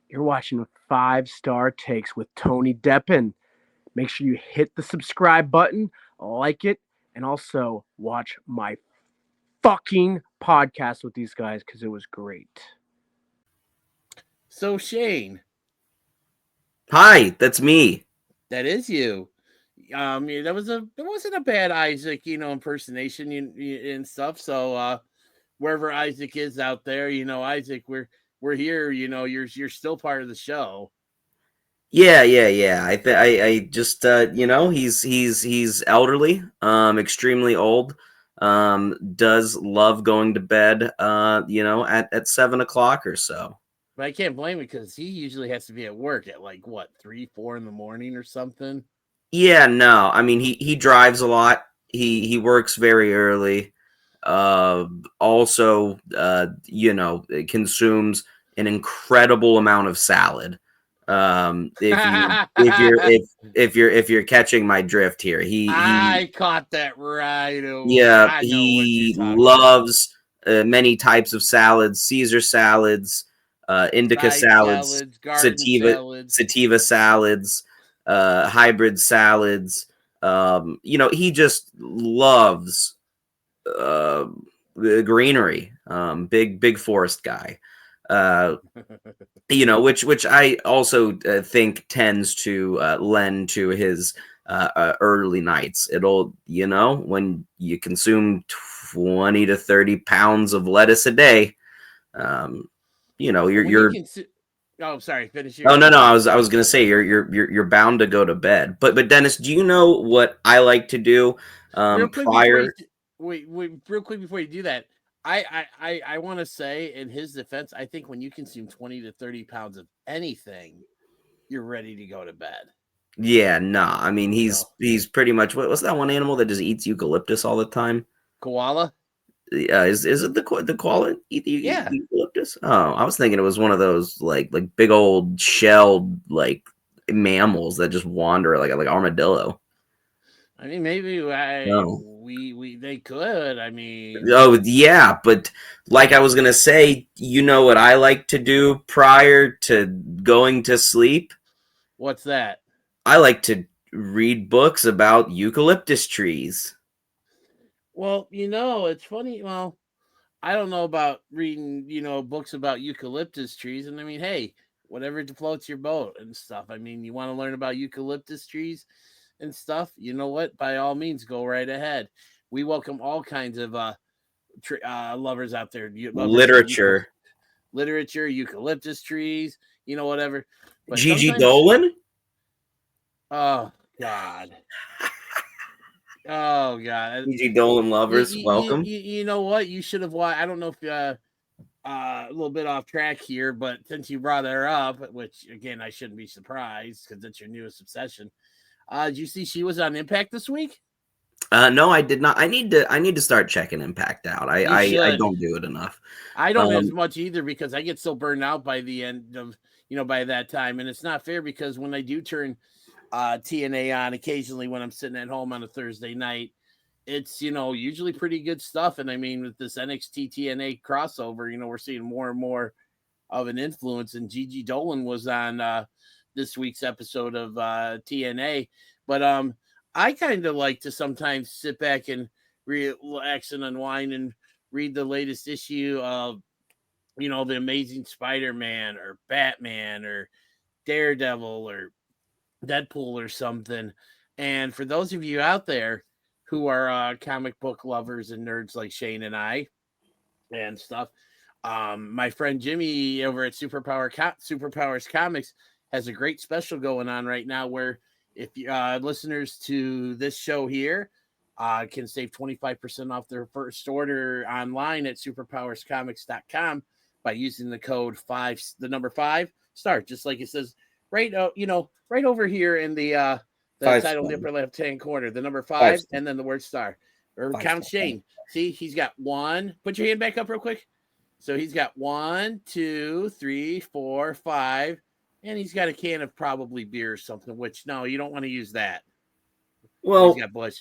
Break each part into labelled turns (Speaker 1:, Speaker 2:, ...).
Speaker 1: You're watching 5 Star Takes with Tony Deppen. Make sure you hit the subscribe button, like it, and also watch my fucking podcast with these guys because it was great.
Speaker 2: So Shane,
Speaker 3: Hi, that's me.
Speaker 2: that is you. Yeah, that wasn't a bad Isaac, impersonation and stuff. So wherever Isaac is out there, Isaac, we're here. You're still part of the show.
Speaker 3: Yeah. I just he's elderly, extremely old. Does love going to bed, at 7 o'clock or so.
Speaker 2: But I can't blame him because he usually has to be at work at like what 3, 4 in the morning or something.
Speaker 3: Yeah, no, I mean he drives a lot. He works very early. Also, consumes an incredible amount of salad. If you're catching my drift here, he
Speaker 2: I caught that right away.
Speaker 3: yeah,
Speaker 2: I know what you're
Speaker 3: he
Speaker 2: talking about.
Speaker 3: loves many types of salads: Caesar salads, indica
Speaker 2: Side
Speaker 3: salads,
Speaker 2: salads, garden salads.
Speaker 3: sativa salads, hybrid salads. He just loves uh, the greenery. Big forest guy. Uh, which I also think tends to lend to his early nights. It'll, when you consume 20 to 30 pounds of lettuce a day,
Speaker 2: When you
Speaker 3: you're.
Speaker 2: can see, oh, sorry, finish
Speaker 3: Oh,
Speaker 2: your
Speaker 3: no, no.
Speaker 2: thought.
Speaker 3: I was gonna say you're bound to go to bed. But Dennis, do you know what I like to do
Speaker 2: Real quick before you
Speaker 3: prior?
Speaker 2: wait, real quick before you do that, I want to say in his defense, I think when you consume 20 to 30 pounds of anything, you're ready to go to bed.
Speaker 3: Yeah, nah. I mean,
Speaker 2: You know,
Speaker 3: he's pretty much what's that one animal that just eats eucalyptus all the time?
Speaker 2: koala.
Speaker 3: Is it the koala
Speaker 2: Yeah,
Speaker 3: eucalyptus? Oh, I was thinking it was one of those like big old shelled like mammals that just wander like armadillo.
Speaker 2: I mean maybe
Speaker 3: No.
Speaker 2: we they could. I mean,
Speaker 3: Oh yeah, but like I was gonna say, you know what I like to do prior to going to sleep?
Speaker 2: what's that?
Speaker 3: I like to read books about eucalyptus trees.
Speaker 2: Well, it's funny. Well, I don't know about reading, books about eucalyptus trees. And I mean, hey, whatever floats your boat and stuff. I mean, you want to learn about eucalyptus trees and stuff, you know what? By all means, go right ahead. We welcome all kinds of lovers out there, lovers of
Speaker 3: Literature.
Speaker 2: literature, eucalyptus trees, whatever. But
Speaker 3: Gigi
Speaker 2: sometimes,
Speaker 3: Dolan?
Speaker 2: oh God, oh God,
Speaker 3: Gigi Dolan
Speaker 2: you,
Speaker 3: lovers,
Speaker 2: you,
Speaker 3: welcome.
Speaker 2: you, you know what? You should have watched. I don't know if a little bit off track here, but since you brought her up, which again I shouldn't be surprised because it's your newest obsession. Did you see she was on Impact this week?
Speaker 3: No, I did not. I need to start checking Impact out. I
Speaker 2: You
Speaker 3: I, I
Speaker 2: should.
Speaker 3: don't do it enough.
Speaker 2: I don't as
Speaker 3: Um,
Speaker 2: much either because I get so burned out by the end of by that time, and it's not fair because when I do turn TNA on occasionally when I'm sitting at home on a Thursday night, it's usually pretty good stuff. And I mean with this NXT TNA crossover, we're seeing more and more of an influence. And Gigi Dolan was on this week's episode of TNA. But I kind of like to sometimes sit back and relax and unwind and read the latest issue of, the Amazing Spider-Man or Batman or Daredevil or Deadpool or something. And for those of you out there who are comic book lovers and nerds like Shane and I and stuff, my friend Jimmy over at Superpowers Comics has a great special going on right now where if you listeners to this show here can save 25% off their first order online at superpowerscomics.com by using the code the number 5 star, just like it says right right over here in the
Speaker 3: five
Speaker 2: title in
Speaker 3: star.
Speaker 2: the upper left hand corner, the number
Speaker 3: Five
Speaker 2: 5
Speaker 3: star.
Speaker 2: and then the word star. Or
Speaker 3: Five
Speaker 2: count
Speaker 3: star.
Speaker 2: Shane. See, he's got one. Put your hand back up real quick. So he's got 1, 2, 3, 4, 5, and he's got a can of probably beer or something. Which no, you don't want to use that. Or he's
Speaker 3: Well,
Speaker 2: got Bush.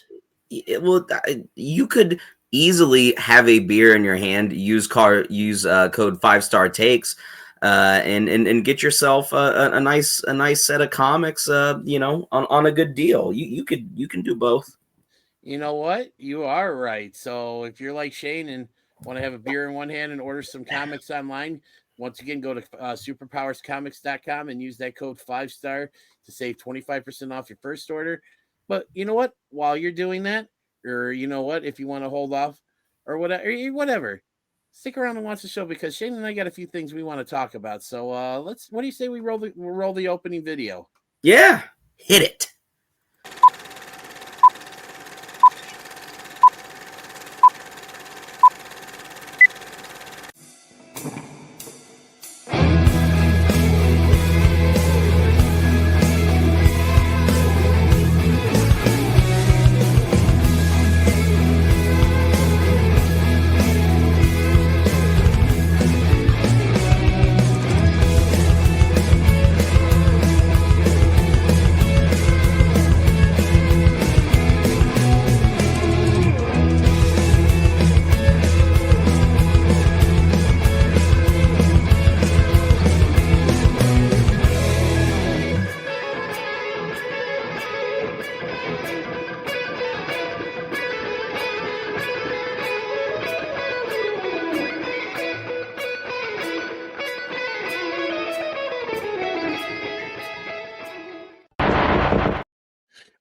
Speaker 3: you could easily have a beer in your hand. Use code 5 star takes. and get yourself a nice set of comics, on a good deal. You can do both.
Speaker 2: You know what? You are right. So if you're like Shane and want to have a beer in one hand and order some comics online, once again, go to superpowerscomics.com and use that code 5-star to save 25% off your first order. But you know what? While you're doing that, or you know what, if you want to hold off or whatever, stick around and watch the show because Shane and I got a few things we want to talk about. So what do you say we roll the opening video?
Speaker 3: Yeah, hit it.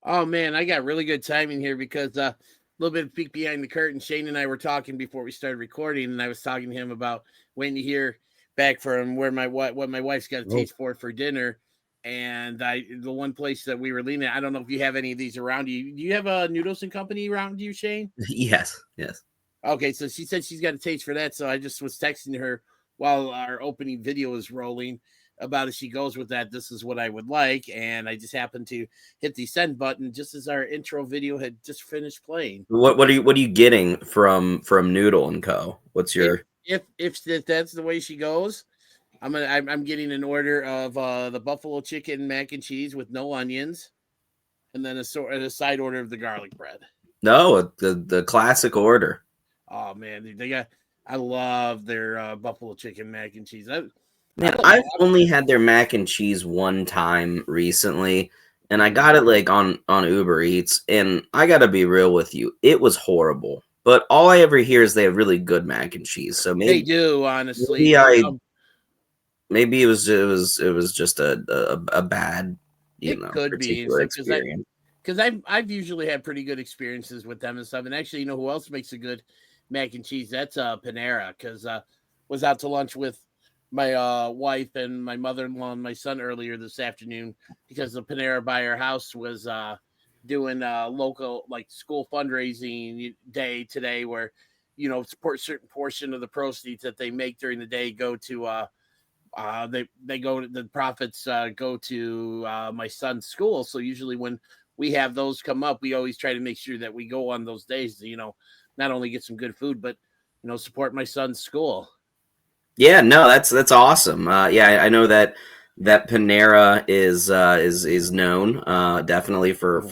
Speaker 2: Oh man, I got really good timing here because a little bit of peek behind the curtain. Shane and I were talking before we started recording, and I was talking to him about waiting to hear back from where what my wife's got a taste for dinner. And the one place that we were leaning at, I don't know if you have any of these around you. Do you have a noodles and company around you, Shane?
Speaker 3: Yes.
Speaker 2: Okay, so she said she's got a taste for that. So I just was texting her while our opening video was rolling about if she goes with that, this is what I would like. And I just happened to hit the send button just as our intro video had just finished playing.
Speaker 3: What are you getting from Noodle and Co? What's your
Speaker 2: if that's the way she goes, I'm getting an order of the buffalo chicken mac and cheese with no onions, and then a side order of the garlic bread.
Speaker 3: No, the classic order.
Speaker 2: Oh man, I love their buffalo chicken mac and cheese.
Speaker 3: I've only had their mac and cheese one time recently, and I got it like on Uber Eats, and I gotta be real with you, it was horrible. But all I ever hear is they have really good mac and cheese. So maybe
Speaker 2: they do, honestly.
Speaker 3: Maybe it was just a bad,
Speaker 2: could be
Speaker 3: experience.
Speaker 2: Because I've usually had pretty good experiences with them and stuff. And actually, you know who else makes a good mac and cheese? That's Panera. Because was out to lunch with my wife and my mother-in-law and my son earlier this afternoon because the Panera by our house was doing local like school fundraising day today, where support certain portion of the proceeds that they make during the day go to they go to the profits go to my son's school. So usually when we have those come up, we always try to make sure that we go on those days to, not only get some good food, but support my son's school.
Speaker 3: Yeah, no, that's awesome. I know that Panera is known definitely for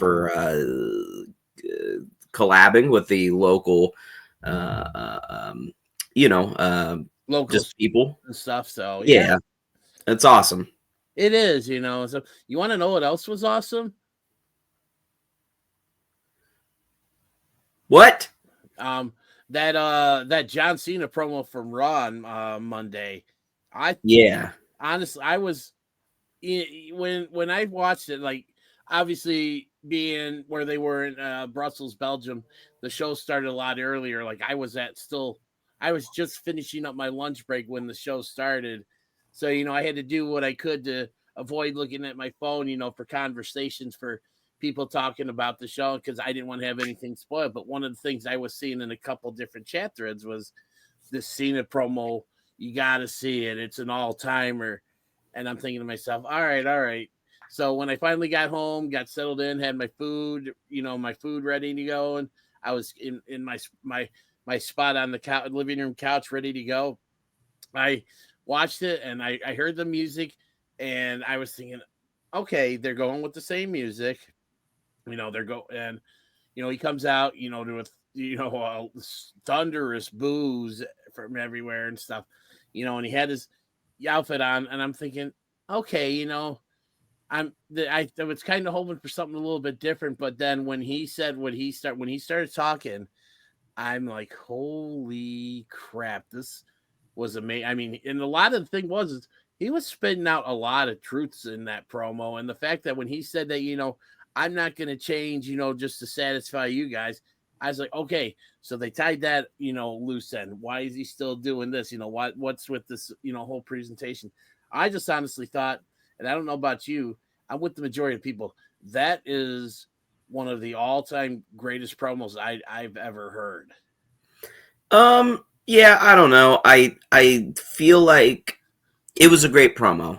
Speaker 3: collabing with the local
Speaker 2: Local
Speaker 3: just people
Speaker 2: and stuff. So
Speaker 3: yeah, it's awesome.
Speaker 2: It is, So you want to know what else was awesome?
Speaker 3: What?
Speaker 2: That John Cena promo from Raw on Monday. Honestly, I was when I watched it, like obviously being where they were in Brussels, Belgium, the show started a lot earlier. Like I was just finishing up my lunch break when the show started. So, I had to do what I could to avoid looking at my phone, for conversations, for people talking about the show, because I didn't want to have anything spoiled. But one of the things I was seeing in a couple different chat threads was this Cena promo. You got to see it. It's an all-timer. And I'm thinking to myself, all right. So when I finally got home, got settled in, had my food, my food ready to go, and I was in my spot on the living room couch ready to go, I watched it and I heard the music and I was thinking, okay, they're going with the same music. He comes out, with thunderous boos from everywhere and stuff, and he had his, outfit on, and I'm thinking, okay, I was kind of hoping for something a little bit different, but then when he said when he started talking, I'm like, holy crap, this was amazing. I mean, and a lot of the thing was is he was spitting out a lot of truths in that promo, and the fact that when he said that, I'm not going to change, just to satisfy you guys. I was like, okay, so they tied that, loose end. Why is he still doing this? What's with this, whole presentation? I just honestly thought, and I don't know about you, I'm with the majority of people. That is one of the all-time greatest promos I've ever heard.
Speaker 3: Yeah, I don't know. I feel like it was a great promo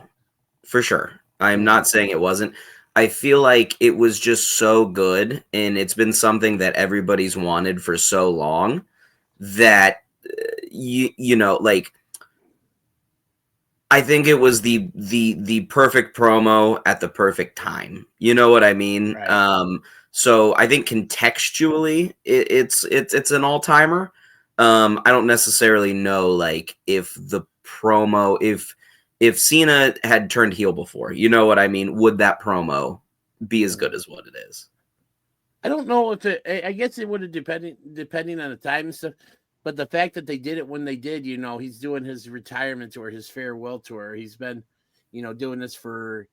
Speaker 3: for sure. I'm not saying it wasn't. I feel like it was just so good, and it's been something that everybody's wanted for so long that like I think it was the perfect promo at the perfect time. You know what I mean?
Speaker 2: Right.
Speaker 3: So I think contextually, it's an all timer. I don't necessarily know like if the promo if Cena had turned heel before, you know what I mean? Would that promo be as good as what it is?
Speaker 2: I don't know if I guess it would have depending on the time and stuff. But the fact that they did it when they did, he's doing his retirement tour, his farewell tour. He's been, doing this for,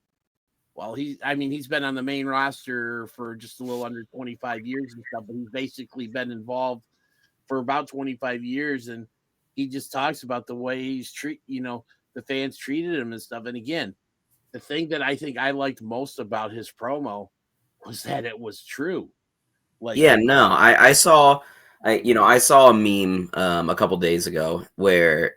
Speaker 2: well, he's been on the main roster for just a little under 25 years and stuff, but he's basically been involved for about 25 years. And he just talks about the way the fans treated him and stuff. And again, the thing that I think I liked most about his promo was that it was true. Like,
Speaker 3: Yeah, no, I saw a meme a couple days ago where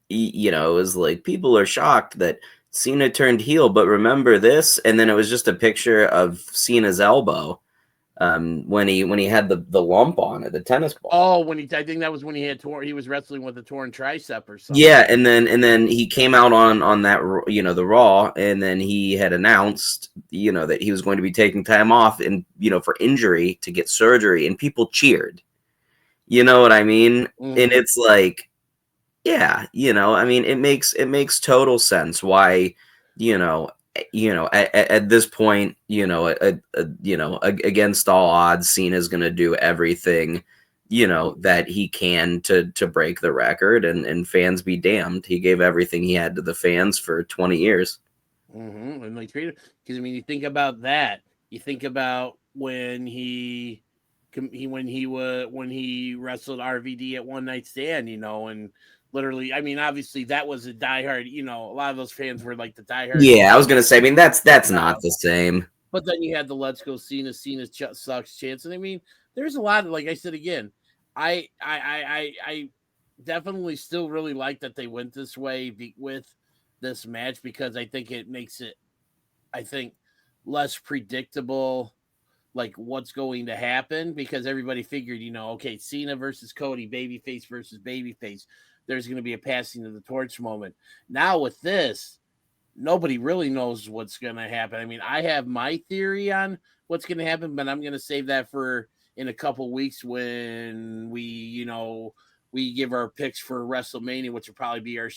Speaker 3: it was like people are shocked that Cena turned heel, but remember this, and then it was just a picture of Cena's elbow when he had the lump on it, the tennis ball.
Speaker 2: oh, I think that was when he was wrestling with a torn tricep or something.
Speaker 3: Yeah, and then he came out on that the Raw, and then he had announced that he was going to be taking time off and for injury to get surgery, and people cheered. You know what I mean?
Speaker 2: Mm-hmm.
Speaker 3: And it's like, yeah, I mean, it makes total sense why at this point, against all odds, Cena's going to do everything that he can to break the record, and fans be damned. He gave everything he had to the fans for 20 years.
Speaker 2: Mm-hmm. And like, because I mean, you think about that. You think about when he wrestled RVD at One Night Stand, and literally, I mean, obviously that was a diehard. A lot of those fans were like the diehard.
Speaker 3: Yeah, I was gonna say. I mean, that's not the same.
Speaker 2: But then you had the Let's Go Cena sucks chance, and I mean, there's a lot of, like I said again, I definitely still really like that they went this way with this match, because I think it makes it, I think, less predictable, like what's going to happen, because everybody figured, okay, Cena versus Cody, babyface versus babyface, there's going to be a passing of the torch moment. Now with this, nobody really knows what's going to happen. I mean, I have my theory on what's going to happen, but I'm going to save that for in a couple weeks when we give our picks for WrestleMania, which will probably be our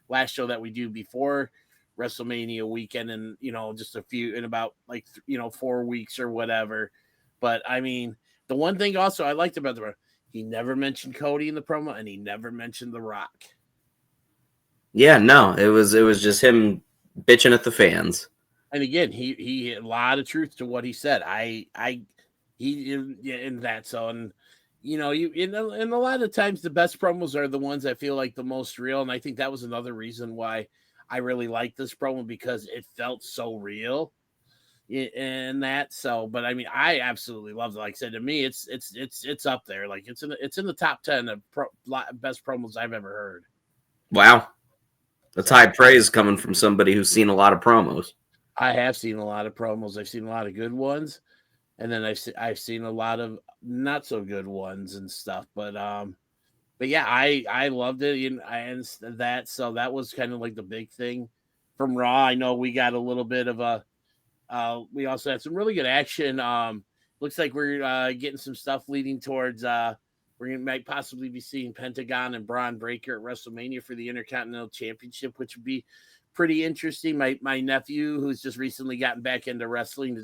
Speaker 2: last show that we do before WrestleMania weekend, and just a few in about 4 weeks or whatever. But I mean, the one thing also I liked about he never mentioned Cody in the promo, and he never mentioned The Rock.
Speaker 3: Yeah, no, it was just him bitching at the fans.
Speaker 2: And again, he had a lot of truth to what he said. He in that. So, and and a lot of times the best promos are the ones that feel like the most real. And I think that was another reason why I really liked this promo, because it felt so real in that. So, but I mean, I absolutely loved it. Like I said, to me, it's up there. Like it's in the top 10 of best promos I've ever heard.
Speaker 3: Wow. That's high praise coming from somebody who's seen a lot of promos.
Speaker 2: I have seen a lot of promos. I've seen a lot of good ones, and then I've seen a lot of not so good ones and stuff. But yeah, I loved it, and that, so that was kind of like the big thing from Raw. I know we got a little bit of a we also had some really good action. Looks like we're getting some stuff leading towards might possibly be seeing Pentagon and Braun Breaker at WrestleMania for the Intercontinental Championship, which would be pretty interesting. My nephew, who's just recently gotten back into wrestling,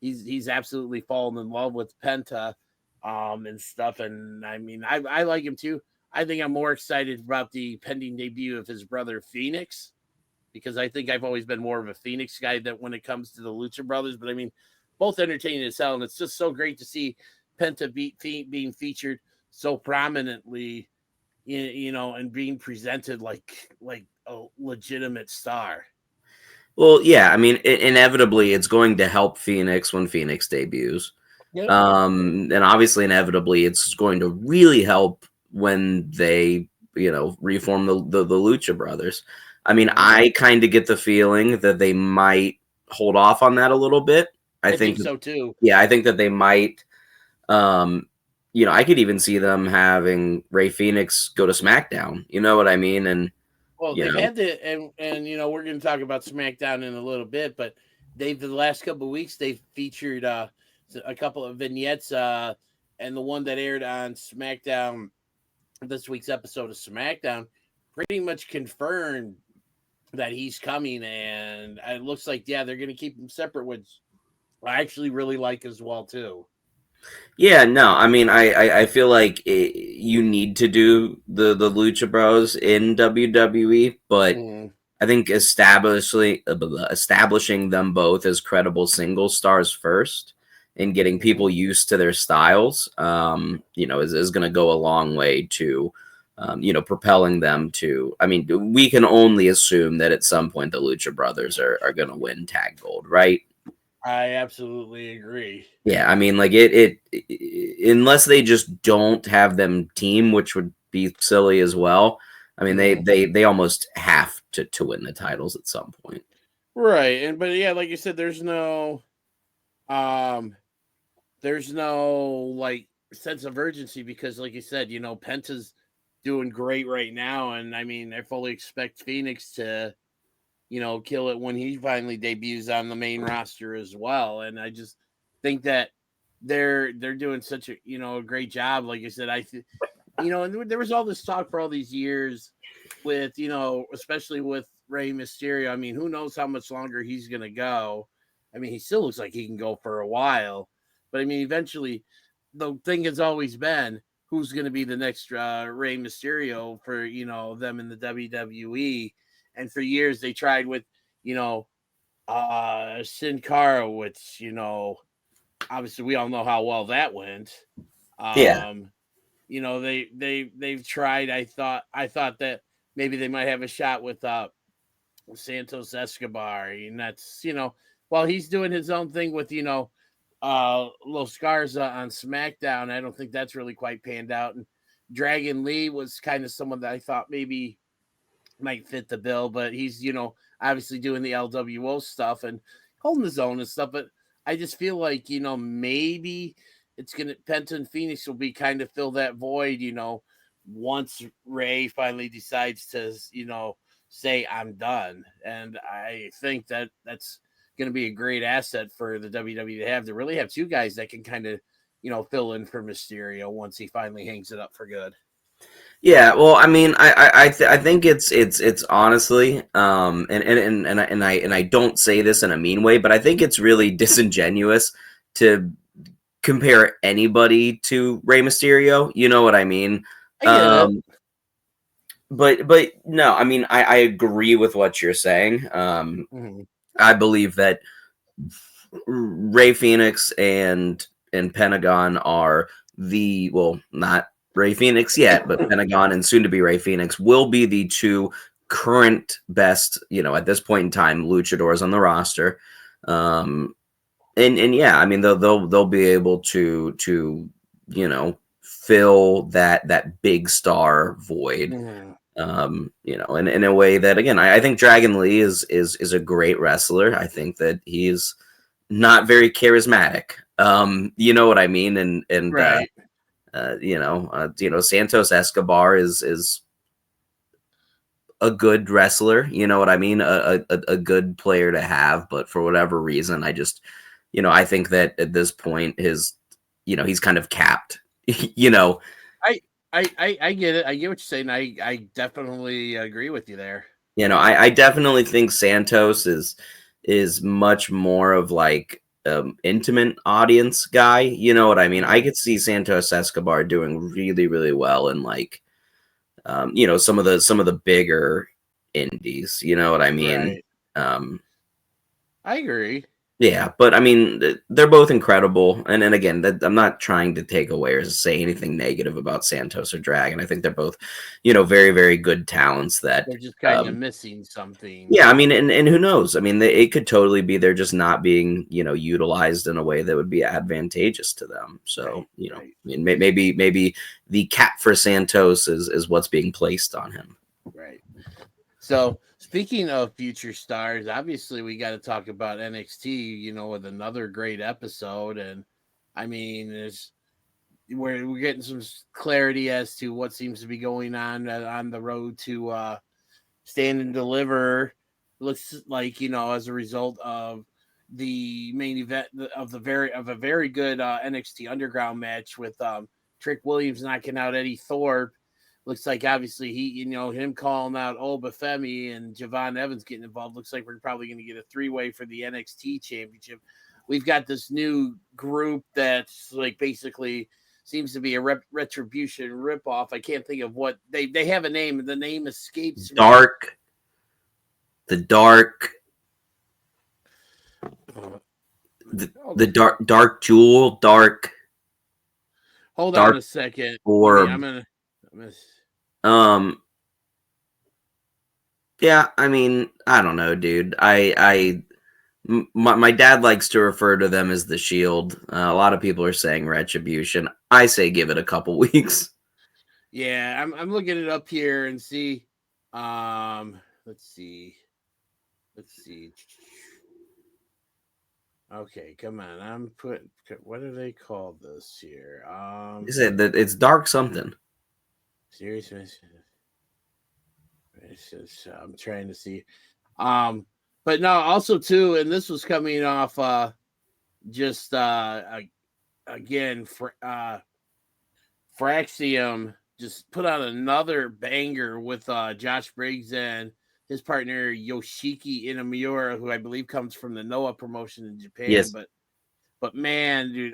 Speaker 2: he's absolutely fallen in love with Penta and stuff. And I mean, I like him too. I think I'm more excited about the pending debut of his brother Phoenix, because I think I've always been more of a Phoenix guy that when it comes to the Lucha Brothers. But I mean, both entertaining as hell, and it's just so great to see Penta being featured so prominently, and being presented like a legitimate star.
Speaker 3: Well, yeah, I mean, inevitably, it's going to help Phoenix when Phoenix debuts.
Speaker 2: Yep.
Speaker 3: And obviously, inevitably, it's going to really help when they, reform the Lucha Brothers. I mean, I kind of get the feeling that they might hold off on that a little bit. I think
Speaker 2: so too.
Speaker 3: Yeah, I think that they might. I could even see them having Rey Phoenix go to SmackDown. You know what I mean? And
Speaker 2: well, they've had to, and we're going to talk about SmackDown in a little bit, but the last couple of weeks they've featured a couple of vignettes, and the one that aired on SmackDown, this week's episode of SmackDown, pretty much confirmed that he's coming, and it looks like they're going to keep him separate, which I actually really like as well too.
Speaker 3: Yeah, no, I mean, I feel like you need to do the Lucha Bros in WWE, but I think establishing them both as credible single stars first and getting people used to their styles, is going to go a long way to, propelling them to. I mean, we can only assume that at some point the Lucha Brothers are going to win Tag Gold, right?
Speaker 2: I absolutely agree.
Speaker 3: Yeah, I mean, like it unless they just don't have them team, which would be silly as well. I mean, they almost have to win the titles at some point.
Speaker 2: Right. But like you said, there's no like sense of urgency because like you said, Penta's doing great right now, and I mean, I fully expect Phoenix to kill it when he finally debuts on the main roster as well. And I just think that they're doing such a a great job. Like I said, and there was all this talk for all these years with especially with Rey Mysterio. I mean, who knows how much longer he's gonna go? I mean, he still looks like he can go for a while, but I mean, eventually, the thing has always been who's going to be the next Rey Mysterio for them in the WWE. And for years they tried with, Sin Cara, which, obviously we all know how well that went. They've tried. I thought that maybe they might have a shot with Santos Escobar. And that's, while he's doing his own thing with, Los Garza on SmackDown, I don't think that's really quite panned out. And Dragon Lee was kind of someone that I thought maybe might fit the bill, but he's obviously doing the LWO stuff and holding his own and stuff. But I just feel like maybe it's gonna Penta and Phoenix will be kind of fill that void. Once Rey finally decides to say I'm done, and I think that that's going to be a great asset for the WWE to really have two guys that can kind of fill in for Mysterio once he finally hangs it up for good.
Speaker 3: Yeah, well, I mean, I think it's honestly, and I don't say this in a mean way, but I think it's really disingenuous to compare anybody to Rey Mysterio. You know what I mean?
Speaker 2: I get it.
Speaker 3: But no, I mean, I agree with what you're saying. I believe that Rey Phoenix and Pentagon are not Rey Phoenix yet, but Pentagon and soon to be Rey Phoenix will be the two current best, at this point in time, luchadors on the roster. And yeah, I mean they'll be able to fill that big star void. In a way that, again, I think Dragon Lee is a great wrestler. I think that he's not very charismatic. You know what I mean? And
Speaker 2: right.
Speaker 3: Santos Escobar is a good wrestler. You know what I mean? A good player to have, but for whatever reason, I just, I think that at this point, he's kind of capped.
Speaker 2: I get it. I get what you're saying. I definitely agree with you there.
Speaker 3: You know, I definitely think Santos is much more of like intimate audience guy. You know what I mean? I could see Santos Escobar doing really, really well in like you know, some of the bigger indies. You know what I mean?
Speaker 2: Right.
Speaker 3: Um,
Speaker 2: I agree.
Speaker 3: yeah, but I mean, they're both incredible. And again, I'm not trying to take away or say anything negative about Santos or Dragon. I think they're both, you know, very, very good talents that,
Speaker 2: They're just kind of missing something.
Speaker 3: yeah, I mean, and who knows? I mean, it could totally be they're just not being, you know, utilized in a way that would be advantageous to them. So,
Speaker 2: Right,
Speaker 3: you know,
Speaker 2: right.
Speaker 3: I mean, maybe the cap for Santos is what's being placed on him.
Speaker 2: Right. So speaking of future stars, obviously we got to talk about NXT. You know, with another great episode, and I mean, we're getting some clarity as to what seems to be going on the road to Stand and Deliver. Looks like, you know, as a result of the main event of a very good NXT Underground match with Trick Williams knocking out Eddie Thorpe. Looks like obviously him calling out Obafemi and Javon Evans getting involved. Looks like we're probably going to get a 3-way for the NXT championship. We've got this new group that's like basically seems to be a retribution ripoff. I can't think of what they have a name. The name escapes me.
Speaker 3: The dark, the dark jewel, dark.
Speaker 2: Hold
Speaker 3: dark
Speaker 2: on a second.
Speaker 3: orb.
Speaker 2: I'm gonna.
Speaker 3: Yeah, I mean, I don't know, dude. My dad likes to refer to them as the Shield. A lot of people are saying Retribution. I say give it a couple weeks.
Speaker 2: Yeah, I'm looking it up here and see. Let's see. Okay, come on. I'm putting. What do they call this here?
Speaker 3: Is it that it's dark something?
Speaker 2: Seriously, I'm trying to see. But no, also too, and this was coming off just again for Fraxium just put out another banger with Josh Briggs and his partner Yoshiki Inamura, who I believe comes from the Noah promotion in Japan.
Speaker 3: Yes.
Speaker 2: But man, dude,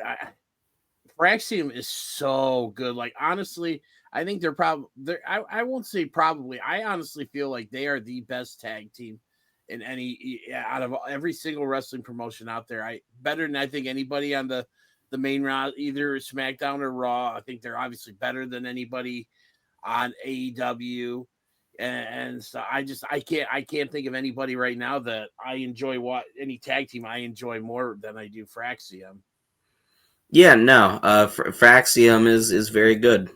Speaker 2: Fraxium is so good. Like honestly, I think they're probably I won't say probably. I honestly feel like they are the best tag team in any out of every single wrestling promotion out there. Better than I think anybody on the main route, either SmackDown or Raw. I think they're obviously better than anybody on AEW. And so I can't think of anybody right now that I enjoy any tag team I enjoy more than I do Fraxium.
Speaker 3: Yeah, no. Fraxium is very good.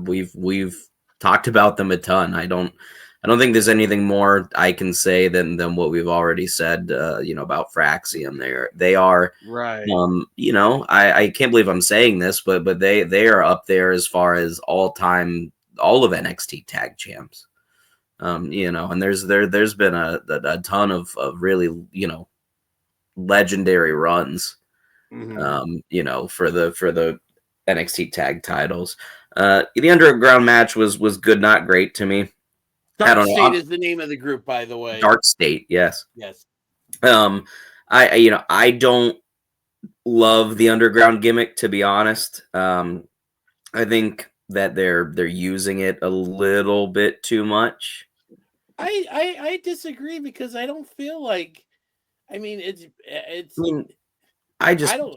Speaker 3: We've talked about them a ton. I don't think there's anything more I can say than what we've already said. You know, about Fraxium. They are
Speaker 2: right.
Speaker 3: You know, I can't believe I'm saying this, but they are up there as far as all of NXT tag champs. You know, and there's been a ton of really, you know, legendary runs. You know, for the NXT tag titles. The underground match was good, not great to me.
Speaker 2: Dark State is the name of the group, by the way.
Speaker 3: Dark State, yes.
Speaker 2: Yes.
Speaker 3: I don't love the underground gimmick, to be honest. I think that they're using it a little bit too much.
Speaker 2: I disagree because I don't feel like. I mean, it's.
Speaker 3: I mean,
Speaker 2: I don't.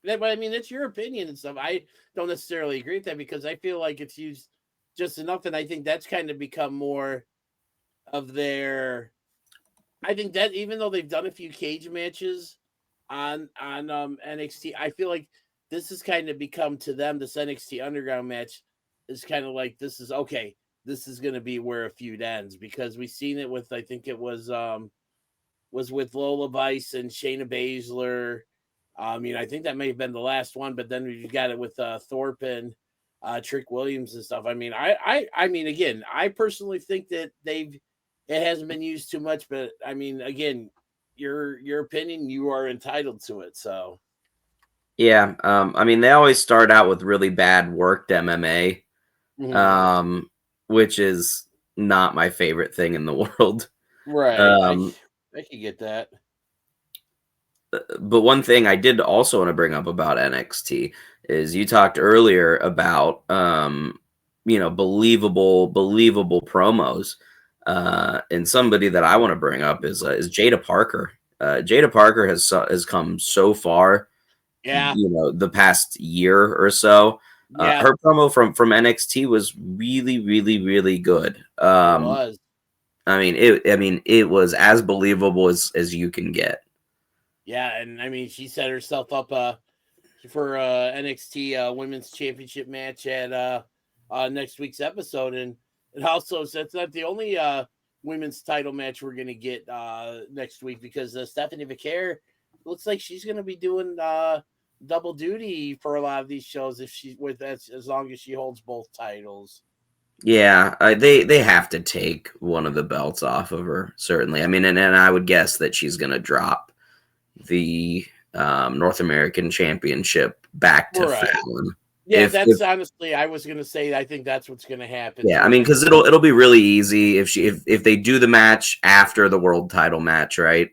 Speaker 2: But I mean, it's your opinion and stuff. I don't necessarily agree with that because I feel like it's used just enough, and I think that's kind of become more of their. I think that even though they've done a few cage matches on NXT, I feel like this has kind of become to them this NXT Underground match is kind of like this is okay. This is going to be where a feud ends because we've seen it with I think it was with Lola Vice and Shayna Baszler. I mean, I think that may have been the last one, but then we got it with Thorpe and Trick Williams and stuff. I mean, I mean, again, I personally think that it hasn't been used too much, but I mean, again, your opinion, you are entitled to it. So,
Speaker 3: yeah, I mean, they always start out with really bad worked MMA. which is not my favorite thing in the world.
Speaker 2: Right. I can get that.
Speaker 3: But one thing I did also want to bring up about NXT is you talked earlier about believable promos. And somebody that I want to bring up is Jada Parker. Jada Parker has come so far,
Speaker 2: Yeah.
Speaker 3: the past year or so.
Speaker 2: Yeah.
Speaker 3: Her promo from NXT was really, really, really good.
Speaker 2: It was.
Speaker 3: I mean, it was as believable as you can get.
Speaker 2: Yeah, and I mean, she set herself up for NXT Women's Championship match at next week's episode, and it also that's not the only women's title match we're gonna get next week, because Stephanie Vaquer looks like she's gonna be doing double duty for a lot of these shows if she with as long as she holds both titles.
Speaker 3: Yeah, they have to take one of the belts off of her, certainly. I mean, and I would guess that she's going to drop the North American Championship back to Fallon.
Speaker 2: Yeah, that's honestly, I was going to say, I think that's what's going to happen.
Speaker 3: Yeah, I mean, because it'll be really easy if they do the match after the world title match, right?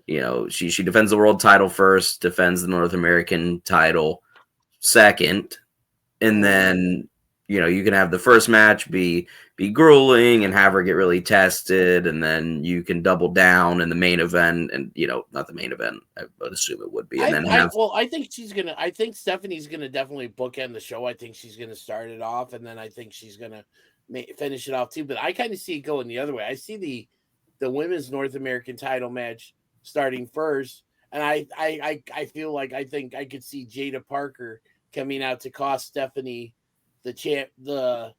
Speaker 3: She defends the world title first, defends the North American title second, and then you can have the first match be grueling and have her get really tested, and then you can double down in the main event, and not the main event, I would assume it would be, and
Speaker 2: I think Stephanie's gonna definitely bookend the show. I think she's gonna start it off, and then I think she's gonna finish it off too. But I kind of see it going the other way. I see the women's North American title match starting first, and I feel like I think I could see Jada Parker coming out to cost Stephanie the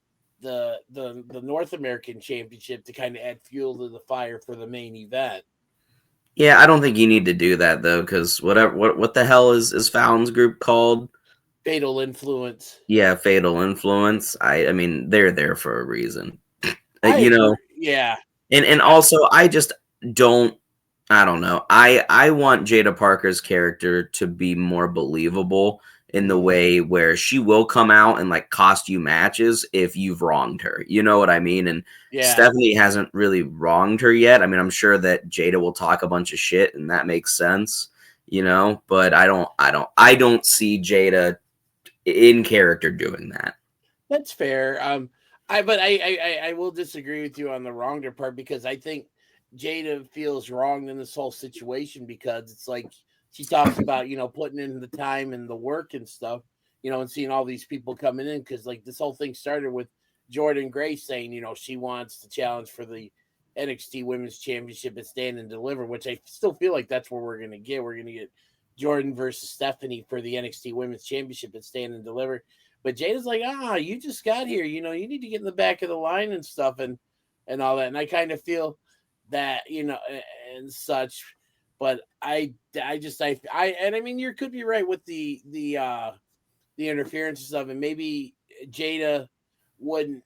Speaker 2: North American Championship to kind of add fuel to the fire for the main event.
Speaker 3: Yeah, I don't think you need to do that though, because what the hell is Fallon's group called?
Speaker 2: Fatal Influence.
Speaker 3: Yeah, Fatal Influence. I mean, they're there for a reason.
Speaker 2: Yeah.
Speaker 3: And also, I just don't. I don't know. I want Jada Parker's character to be more believable in the way where she will come out and like cost you matches if you've wronged her. You know what I mean? And Stephanie hasn't really wronged her yet. I mean, I'm sure that Jada will talk a bunch of shit, and that makes sense, but I don't see Jada in character doing that.
Speaker 2: That's fair. I will disagree with you on the wronged part, because I think Jada feels wronged in this whole situation, because it's like she talks about, putting in the time and the work and stuff, and seeing all these people coming in, because like this whole thing started with Jordan Grace saying, she wants to challenge for the NXT Women's Championship at Stand and Deliver, which I still feel like that's where we're going to get. We're going to get Jordan versus Stephanie for the NXT Women's Championship at Stand and Deliver. But Jada's like, you just got here. You need to get in the back of the line and stuff and all that. And I kind of feel that, and such. But I mean, you could be right with the interference and stuff, and maybe Jada wouldn't,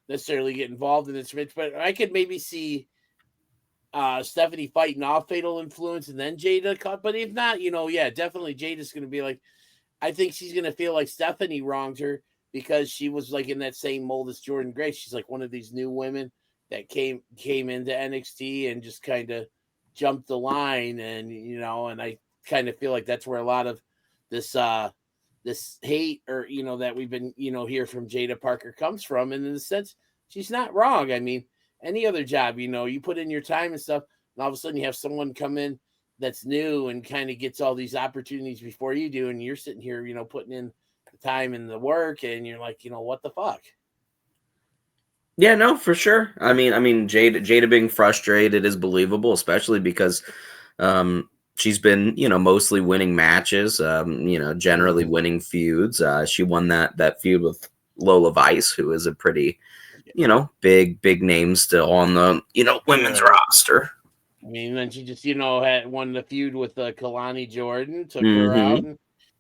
Speaker 2: necessarily get involved in this match, but I could maybe see Stephanie fighting off Fatal Influence and then Jada cut. But if not, definitely Jada's going to be like, I think she's going to feel like Stephanie wronged her because she was like in that same mold as Jordan Grace. She's like one of these new women that came into NXT and just kind of jumped the line, and and I kind of feel like that's where a lot of this hate, or that we've been hear from Jada Parker comes from. And in the sense, she's not wrong. I mean, any other job, you put in your time and stuff, and all of a sudden you have someone come in that's new and kind of gets all these opportunities before you do, and you're sitting here putting in the time and the work, and you're like, what the fuck.
Speaker 3: Yeah, no, for sure. I mean, Jada being frustrated is believable, especially because she's been, mostly winning matches, generally winning feuds. She won that feud with Lola Vice, who is a pretty, big name still on the, women's roster.
Speaker 2: I mean, then she just, had won the feud with Kalani Jordan, took her out, and,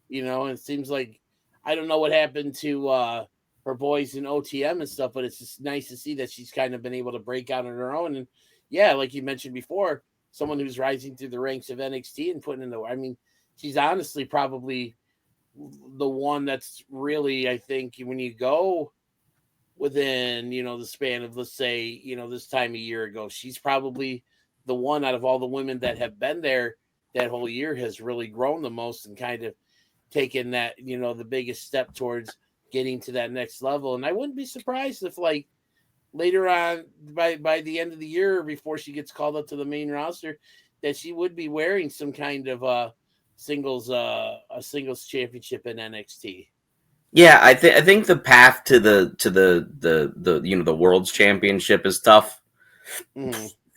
Speaker 2: it seems like, I don't know what happened to her boys in OTM and stuff, but it's just nice to see that she's kind of been able to break out on her own. And yeah, like you mentioned before, someone who's rising through the ranks of NXT and putting in I mean, she's honestly probably the one that's really, I think, when you go within, the span of, let's say, this time a year ago, she's probably the one out of all the women that have been there that whole year has really grown the most and kind of taken that, the biggest step towards getting to that next level. And I wouldn't be surprised if, like, later on, by the end of the year, before she gets called up to the main roster, that she would be wearing some kind of a singles championship in NXT.
Speaker 3: Yeah, I think the path to the world's championship is tough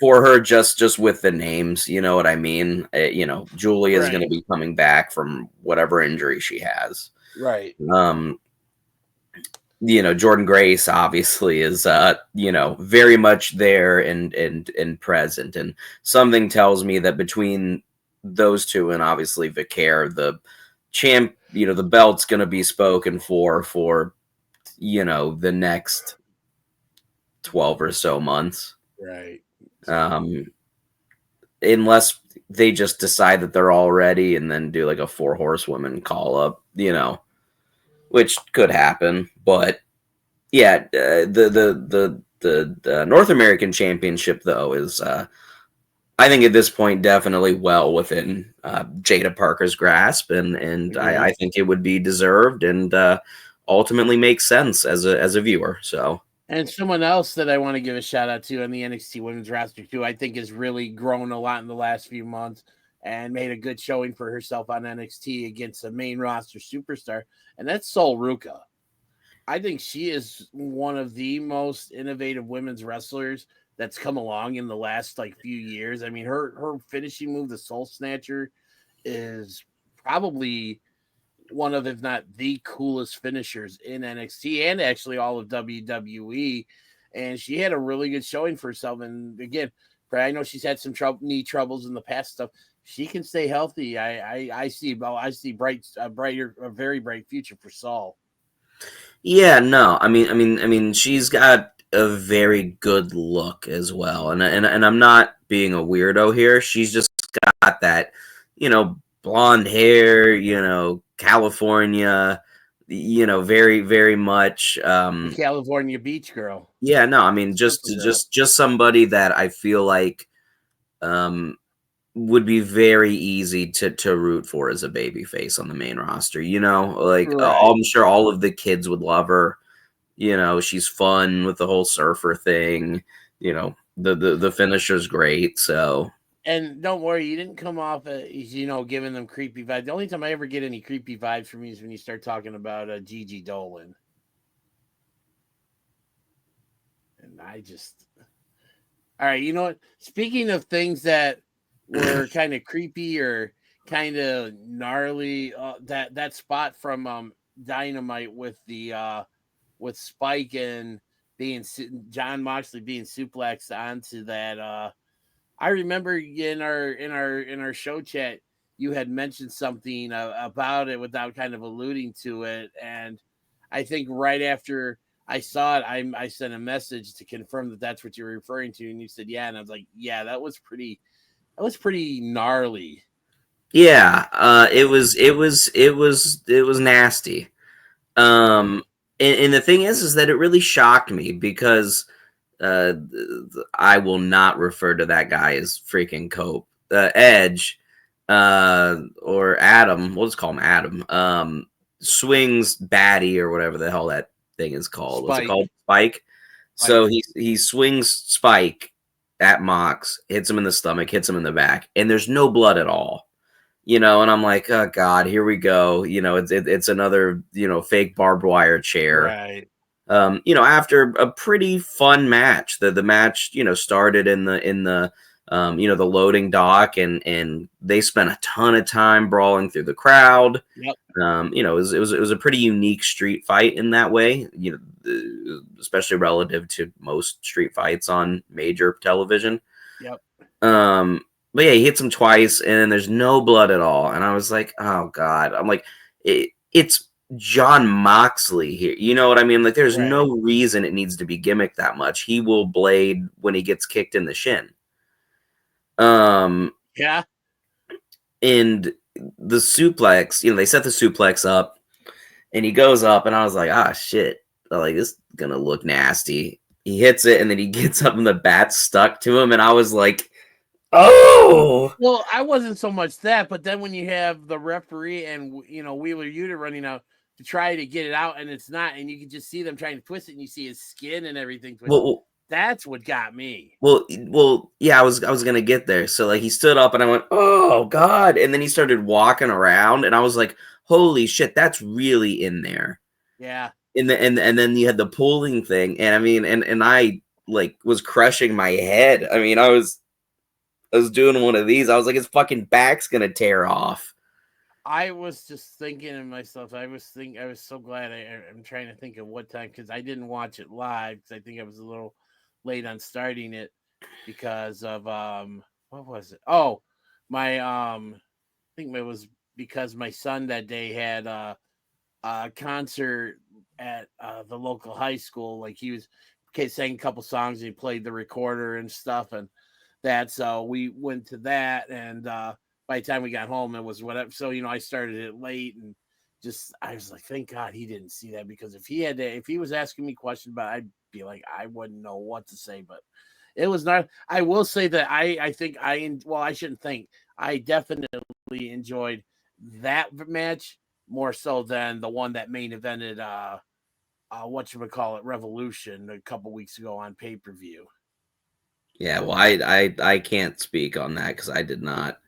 Speaker 3: for her, just with the names. You know what I mean? Julia is going to be coming back from whatever injury she has.
Speaker 2: Right.
Speaker 3: Jordan Grace obviously is very much there and present, and something tells me that between those two and obviously Vicaire, the champ, the belt's going to be spoken for the next 12 or so months.
Speaker 2: Right.
Speaker 3: Unless they just decide that they're all ready and then do like a 4 horsewomen call up, which could happen. But yeah, the North American Championship though is I think at this point definitely well within Jada Parker's grasp, and I think it would be deserved and ultimately makes sense as a viewer. So.
Speaker 2: And someone else that I want to give a shout out to on the NXT Women's roster too, I think has really grown a lot in the last few months and made a good showing for herself on NXT against a main roster superstar, and that's Sol Ruca. I think she is one of the most innovative women's wrestlers that's come along in the last few years. I mean, her finishing move, the Soul Snatcher, is probably one of, if not the coolest finishers in NXT and actually all of WWE. And she had a really good showing for herself. And again, I know she's had some knee troubles in the past stuff. She can stay healthy. I see a very bright future for Sol.
Speaker 3: Yeah, no, I mean, she's got a very good look as well, and I'm not being a weirdo here. She's just got that, blonde hair, California, very very much
Speaker 2: California beach girl.
Speaker 3: Yeah, no, I mean just somebody that I feel like would be very easy to root for as a baby face on the main roster. I'm sure all of the kids would love her. She's fun with the whole surfer thing. The finisher's great. So.
Speaker 2: And don't worry, you didn't come off giving them creepy vibes. The only time I ever get any creepy vibes from you is when you start talking about Gigi Dolan. And I just... All right, you know what? Speaking of things that were kind of creepy or kind of gnarly, that spot from Dynamite with with Spike and John Moxley being suplexed onto that. I remember in our show chat you had mentioned something about it without kind of alluding to it, and I think right after I saw it, I sent a message to confirm that that's what you're referring to, and you said yeah, and I was like, yeah, that was pretty gnarly.
Speaker 3: Yeah, it was nasty. And the thing is that it really shocked me because I will not refer to that guy as freaking Cope, Edge, or Adam. We'll just call him Adam. Swings Batty or whatever the hell that thing is called. What's it called? Spike. So he swings Spike at Mox, hits him in the stomach, hits him in the back, and there's no blood at all. And I'm like, oh God, here we go. It's another fake barbed wire chair.
Speaker 2: Right.
Speaker 3: After a pretty fun match, the match started in the the loading dock, and they spent a ton of time brawling through the crowd.
Speaker 2: Yep.
Speaker 3: It was a pretty unique street fight in that way, especially relative to most street fights on major television.
Speaker 2: Yep.
Speaker 3: But yeah, he hits him twice, and there's no blood at all. And I was like, oh God. I'm like, it's John Moxley here. You know what I mean? Like, there's no reason it needs to be gimmicked that much. He will blade when he gets kicked in the shin.
Speaker 2: Yeah.
Speaker 3: And the suplex, they set the suplex up and he goes up and I was like, ah, shit. Like, this is going to look nasty. He hits it and then he gets up and the bat's stuck to him. And I was like, oh.
Speaker 2: Well, I wasn't so much that, but then when you have the referee and, Wheeler Yuta running out to try to get it out and it's not, and you can just see them trying to twist it and you see his skin and everything.
Speaker 3: Well,
Speaker 2: that's what got me.
Speaker 3: Well, yeah, I was gonna get there. So like he stood up and I went, oh God. And then he started walking around and I was like, holy shit, that's really in there.
Speaker 2: Yeah.
Speaker 3: And then you had the pulling thing. And I mean, and I like was crushing my head. I mean, I was doing one of these. I was like, his fucking back's gonna tear off.
Speaker 2: I was just thinking to myself, I was so glad I'm trying to think of what time, because I didn't watch it live because I think I was a little late on starting it because of what was it? Oh, my I think it was because my son that day had a concert at the local high school. Like he was sang a couple songs, and he played the recorder and stuff, and that. So we went to that, and by the time we got home, it was whatever. So I started it late, and I was like, thank God he didn't see that, because if he was asking me questions about it, I'd be like, I wouldn't know what to say. But it was not. I will say that I think I shouldn't think. I definitely enjoyed that match more so than the one that main evented Revolution a couple weeks ago on pay-per-view.
Speaker 3: Yeah, well, I can't speak on that because I did not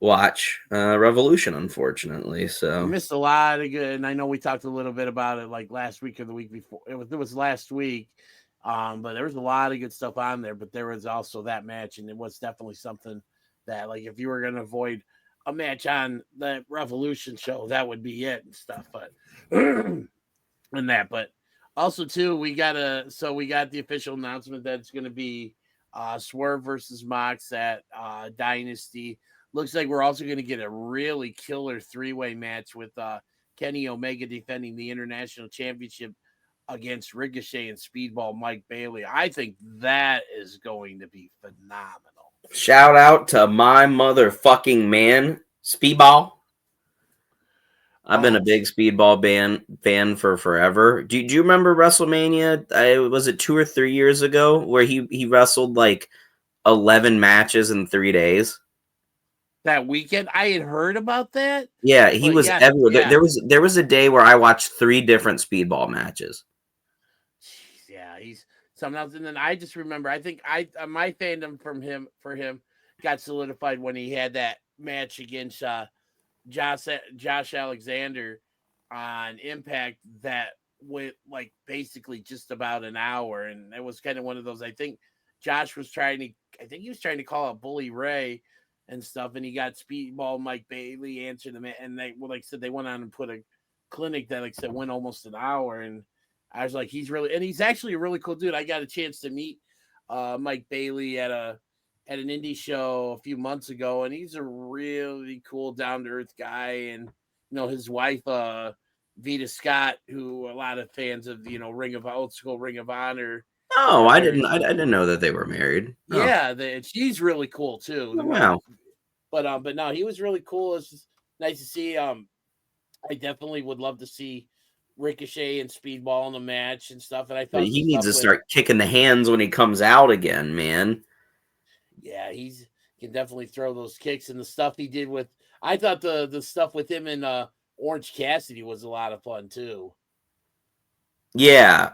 Speaker 3: watch Revolution, unfortunately. So
Speaker 2: you missed a lot of good, and I know we talked a little bit about it like last week or the week before. It was last week, but there was a lot of good stuff on there. But there was also that match, and it was definitely something that, like, if you were going to avoid a match on the Revolution show, that would be it and stuff. But and that, but also too, we got the official announcement that it's going to be Swerve versus Mox at Dynasty. Looks like we're also going to get a really killer 3-way match with Kenny Omega defending the International Championship against Ricochet and Speedball Mike Bailey. I think that is going to be phenomenal.
Speaker 3: Shout out to my motherfucking man, Speedball. I've been a big Speedball fan for forever. Do you remember WrestleMania? Was it 2 or 3 years ago where he wrestled like 11 matches in 3 days?
Speaker 2: That weekend, I had heard about that.
Speaker 3: Yeah, he was everywhere.
Speaker 2: Yeah.
Speaker 3: There was a day where I watched 3 different Speedball matches.
Speaker 2: Jeez, yeah, he's something else. And then I just remember, I think my fandom for him got solidified when he had that match against Josh Alexander on Impact that went like basically just about an hour, and it was kind of one of those. I think he was trying to call out Bully Ray and stuff, and he got Speedball Mike Bailey answered him, and they, like I said, they went on and put a clinic that, like I said, went almost an hour, and I was like, he's actually a really cool dude. I got a chance to meet Mike Bailey at an indie show a few months ago, and he's a really cool, down to earth guy. And his wife, Vita Scott, who a lot of fans of old school Ring of Honor.
Speaker 3: Oh, I didn't know that they were married.
Speaker 2: Yeah, she's really cool too.
Speaker 3: Oh, wow.
Speaker 2: But no, he was really cool. It's just nice to see. I definitely would love to see Ricochet and Speedball in the match and stuff. And I thought
Speaker 3: he needs to start kicking the hands when he comes out again, man.
Speaker 2: Yeah, he can definitely throw those kicks, and the stuff he did with. I thought the stuff with him and Orange Cassidy was a lot of fun too.
Speaker 3: Yeah.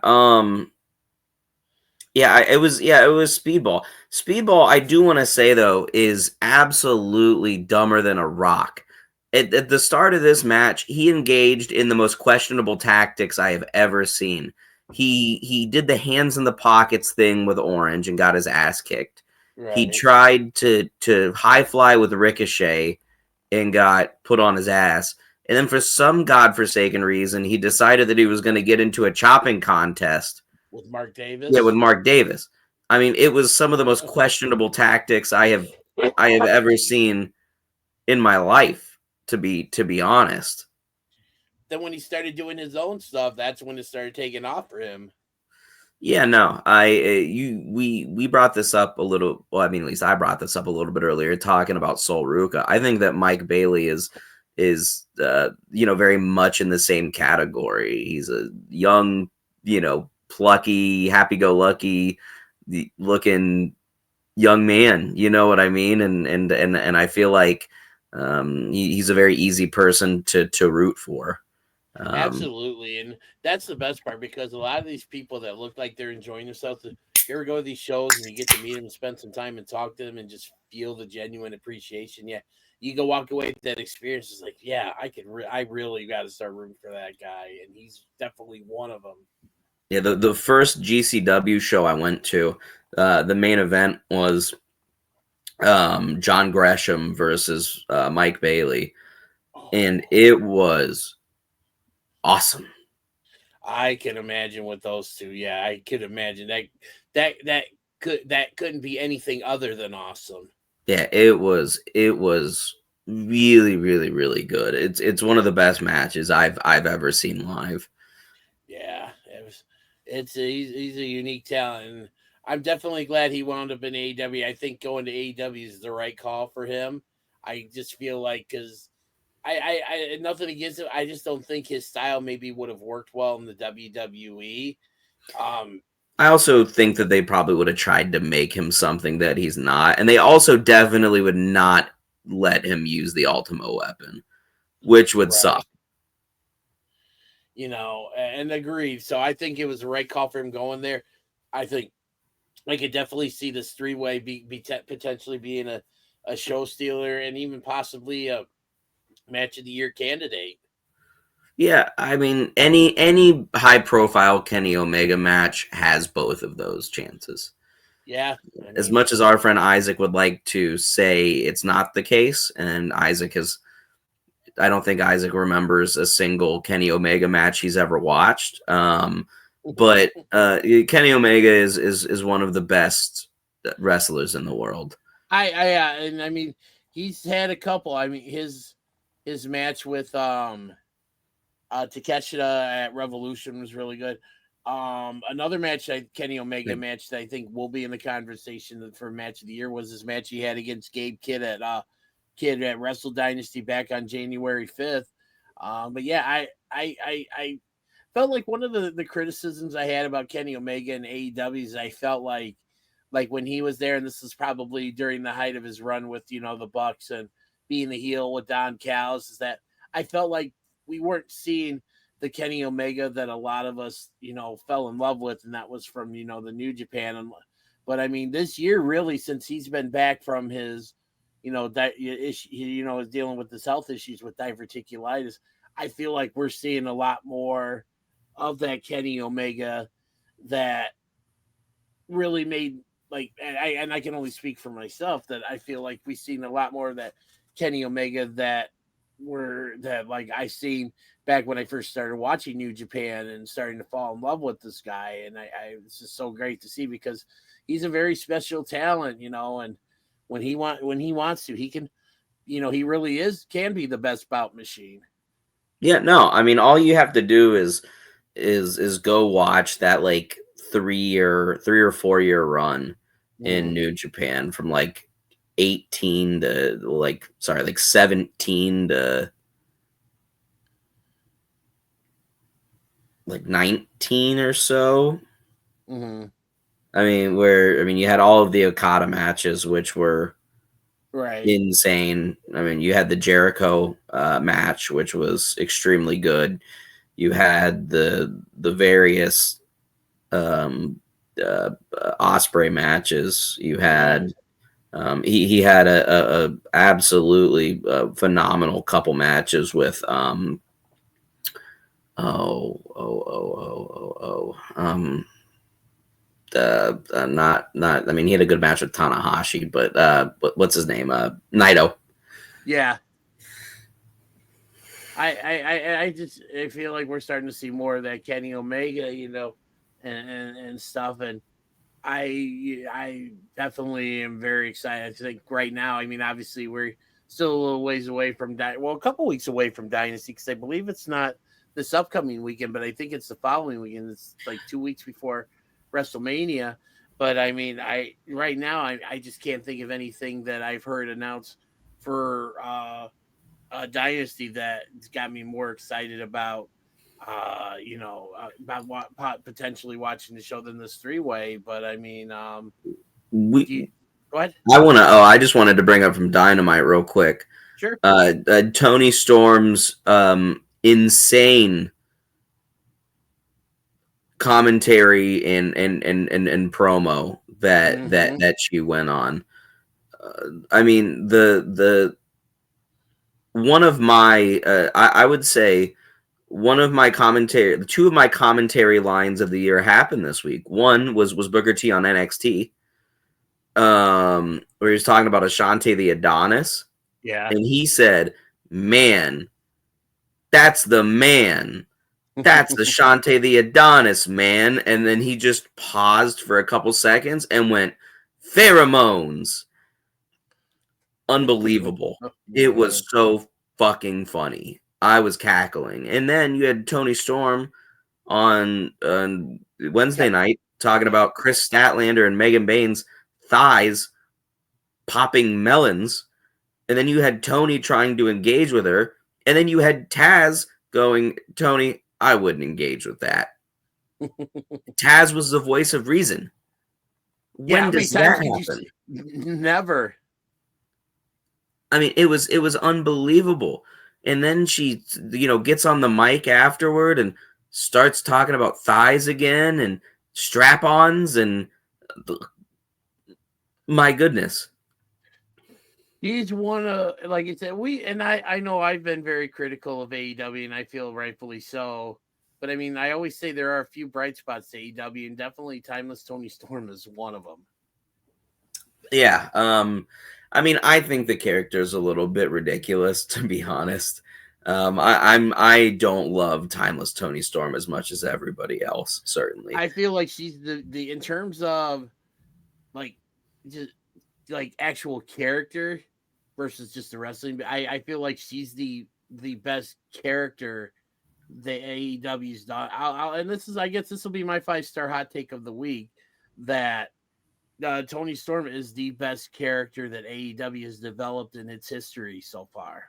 Speaker 3: It was Speedball. Speedball, I do want to say though, is absolutely dumber than a rock. At the start of this match, he engaged in the most questionable tactics I have ever seen. He did the hands in the pockets thing with Orange and got his ass kicked. Right. He tried to high fly with Ricochet and got put on his ass. And then for some godforsaken reason, he decided that he was going to get into a chopping contest.
Speaker 2: With Mark Davis?
Speaker 3: Yeah, with Mark Davis. I mean, it was some of the most questionable tactics I have ever seen in my life, to be honest.
Speaker 2: Then when he started doing his own stuff, that's when it started taking off for him.
Speaker 3: Yeah, no, we brought this up a little. Well, I mean, at least I brought this up a little bit earlier, talking about Sol Ruca. I think that Mike Bailey is very much in the same category. He's a young, plucky, happy-go-lucky looking young man. You know what I mean? And I feel like he's a very easy person to root for.
Speaker 2: Absolutely, and that's the best part because a lot of these people that look like they're enjoying themselves, you ever go to these shows and you get to meet them, and spend some time, and talk to them, and just feel the genuine appreciation. Yeah, you go walk away with that experience. It's like, yeah, I really got to start rooting for that guy, and he's definitely one of them.
Speaker 3: Yeah, the first GCW show I went to, the main event was John Gresham versus Mike Bailey, and it was awesome.
Speaker 2: I can imagine with those two. Yeah, I could imagine that couldn't be anything other than awesome.
Speaker 3: Yeah, it was really, really, really good. It's one of the best matches I've ever seen live.
Speaker 2: Yeah, he's a unique talent. And I'm definitely glad he wound up in AEW. I think going to AEW is the right call for him. I just feel like because I nothing against him. I just don't think his style maybe would have worked well in the WWE. Um,
Speaker 3: I also think that they probably would have tried to make him something that he's not, and they also definitely would not let him use the Ultimo weapon, which would
Speaker 2: right.
Speaker 3: suck.
Speaker 2: And agreed. So I think it was the right call for him going there. I think I could definitely see this three-way potentially being a show stealer and even possibly a match of the year candidate.
Speaker 3: Yeah, I mean any high profile Kenny Omega match has both of those chances.
Speaker 2: Yeah, I
Speaker 3: As
Speaker 2: mean,
Speaker 3: much as our friend Isaac would like to say it's not the case, and I don't think Isaac remembers a single Kenny Omega match he's ever watched. But Kenny Omega is one of the best wrestlers in the world.
Speaker 2: and I mean, he's had a couple. I mean, his match with Takeshita at Revolution was really good. Another match, Kenny Omega match that I think will be in the conversation for match of the year was his match he had against Gabe Kidd at Wrestle Dynasty back on January 5th. But yeah, I felt like one of the criticisms I had about Kenny Omega and AEW is I felt like when he was there, and this is probably during the height of his run with the Bucks and being the heel with Don Callis, is that I felt like we weren't seeing the Kenny Omega that a lot of us fell in love with, and that was from the New Japan. But I mean, this year really, since he's been back from his is dealing with his health issues with diverticulitis, I feel like we're seeing a lot more of that Kenny Omega that really made and I can only speak for myself that I feel like we've seen a lot more of that Kenny Omega that like I seen back when I first started watching New Japan and starting to fall in love with this guy. And it's just so great to see because he's a very special talent, and when he wants to, he can, he really can be the best bout machine.
Speaker 3: Yeah, no, I mean all you have to do is go watch that like 3 or 4 year run in New Japan from like 18 to like 17 to like 19 or so.
Speaker 2: Mm-hmm.
Speaker 3: I mean, you had all of the Okada matches, which were
Speaker 2: Right.
Speaker 3: insane. I mean, you had the Jericho match, which was extremely good. You had the various Osprey matches. You had he had a absolutely phenomenal couple matches with not I mean he had a good match with Tanahashi, but what's his name? Naito.
Speaker 2: Yeah. I feel like we're starting to see more of that Kenny Omega, and stuff. And I definitely am very excited. I think right now, I mean, obviously we're still a little ways away from a couple weeks away from Dynasty because I believe it's not this upcoming weekend, but I think it's the following weekend. It's like 2 weeks before WrestleMania. But I mean, right now I just can't think of anything that I've heard announced for Dynasty that's got me more excited about potentially watching the show than this 3-way. But I mean, do you,
Speaker 3: We
Speaker 2: go ahead.
Speaker 3: I just wanted to bring up from Dynamite real quick.
Speaker 2: Sure.
Speaker 3: Tony Storm's insane commentary and promo that she went on. I mean, the one of my I would say one of my commentary, two of my commentary lines of the year happened this week. One was Booker T on NXT, where he was talking about Ashante the Adonis.
Speaker 2: Yeah.
Speaker 3: And he said, "Man, that's the man. That's Ashante the Adonis, man." And then he just paused for a couple seconds and went, "Pheromones." Unbelievable. It was so fucking funny. I was cackling. And then you had Tony Storm on Wednesday night talking about Chris Statlander and Megan Bain's thighs popping melons. And then you had Tony trying to engage with her. And then you had Taz going, "Tony, I wouldn't engage with that." Taz was the voice of reason. When does that happen?
Speaker 2: Never.
Speaker 3: I mean, it was unbelievable. And then she, gets on the mic afterward and starts talking about thighs again and strap-ons and my goodness.
Speaker 2: He's one of, like you said, I know I've been very critical of AEW, and I feel rightfully so. But I mean, I always say there are a few bright spots to AEW, and definitely Timeless Tony Storm is one of them.
Speaker 3: Yeah. I mean, I think the character is a little bit ridiculous, to be honest. I don't love Timeless Tony Storm as much as everybody else, certainly.
Speaker 2: I feel like she's the in terms of like just like actual character versus just the wrestling. I feel like she's the best character that AEW's done. And this is, I guess this will be my 5-star hot take of the week, that Tony Storm is the best character that AEW has developed in its history so far.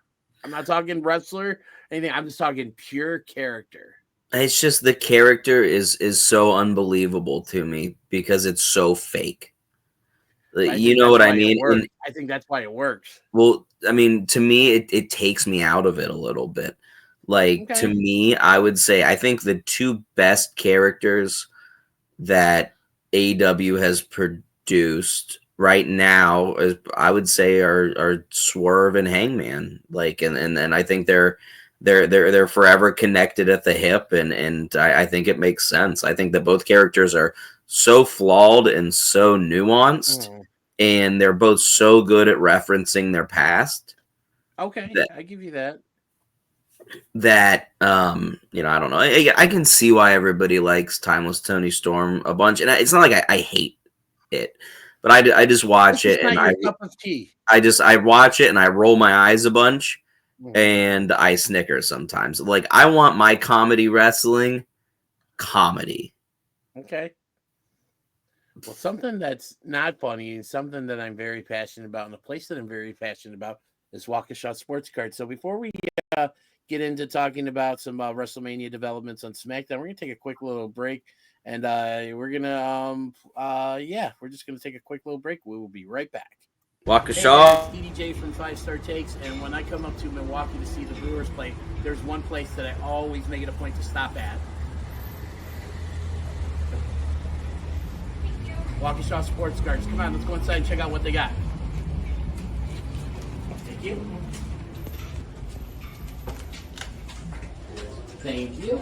Speaker 2: I'm not talking wrestler, anything. I'm just talking pure character.
Speaker 3: It's just the character is so unbelievable to me because it's so fake. You know what I mean?
Speaker 2: I think that's why it works.
Speaker 3: Well, I mean, to me, it takes me out of it a little bit. Like, to me, I would say I think the two best characters that AEW has produced right now, I would say, are Swerve and Hangman. Like, and I think they're forever connected at the hip, and I think it makes sense. I think that both characters are so flawed and so nuanced, and they're both so good at referencing their past.
Speaker 2: Okay, I give you that.
Speaker 3: That I don't know. I can see why everybody likes Timeless Tony Storm a bunch, and it's not like I hate it, but I just watch it and I watch it and I roll my eyes a bunch and I snicker sometimes. Like, I want my comedy wrestling comedy.
Speaker 2: Okay. Well, something that's not funny and something that I'm very passionate about, and a place that I'm very passionate about, is Waukesha Sports Cards. So before we get into talking about some WrestleMania developments on SmackDown, we're gonna take a quick little break, and we're gonna we're just gonna take a quick little break. We will be right back.
Speaker 3: Waukesha.
Speaker 2: Hey, DDJ from 5-Star Takes, and when I come up to Milwaukee to see the Brewers play, there's one place that I always make it a point to stop at. Waukesha Sports Cards. Come on, let's go inside and check out what they got. Thank you. Thank you.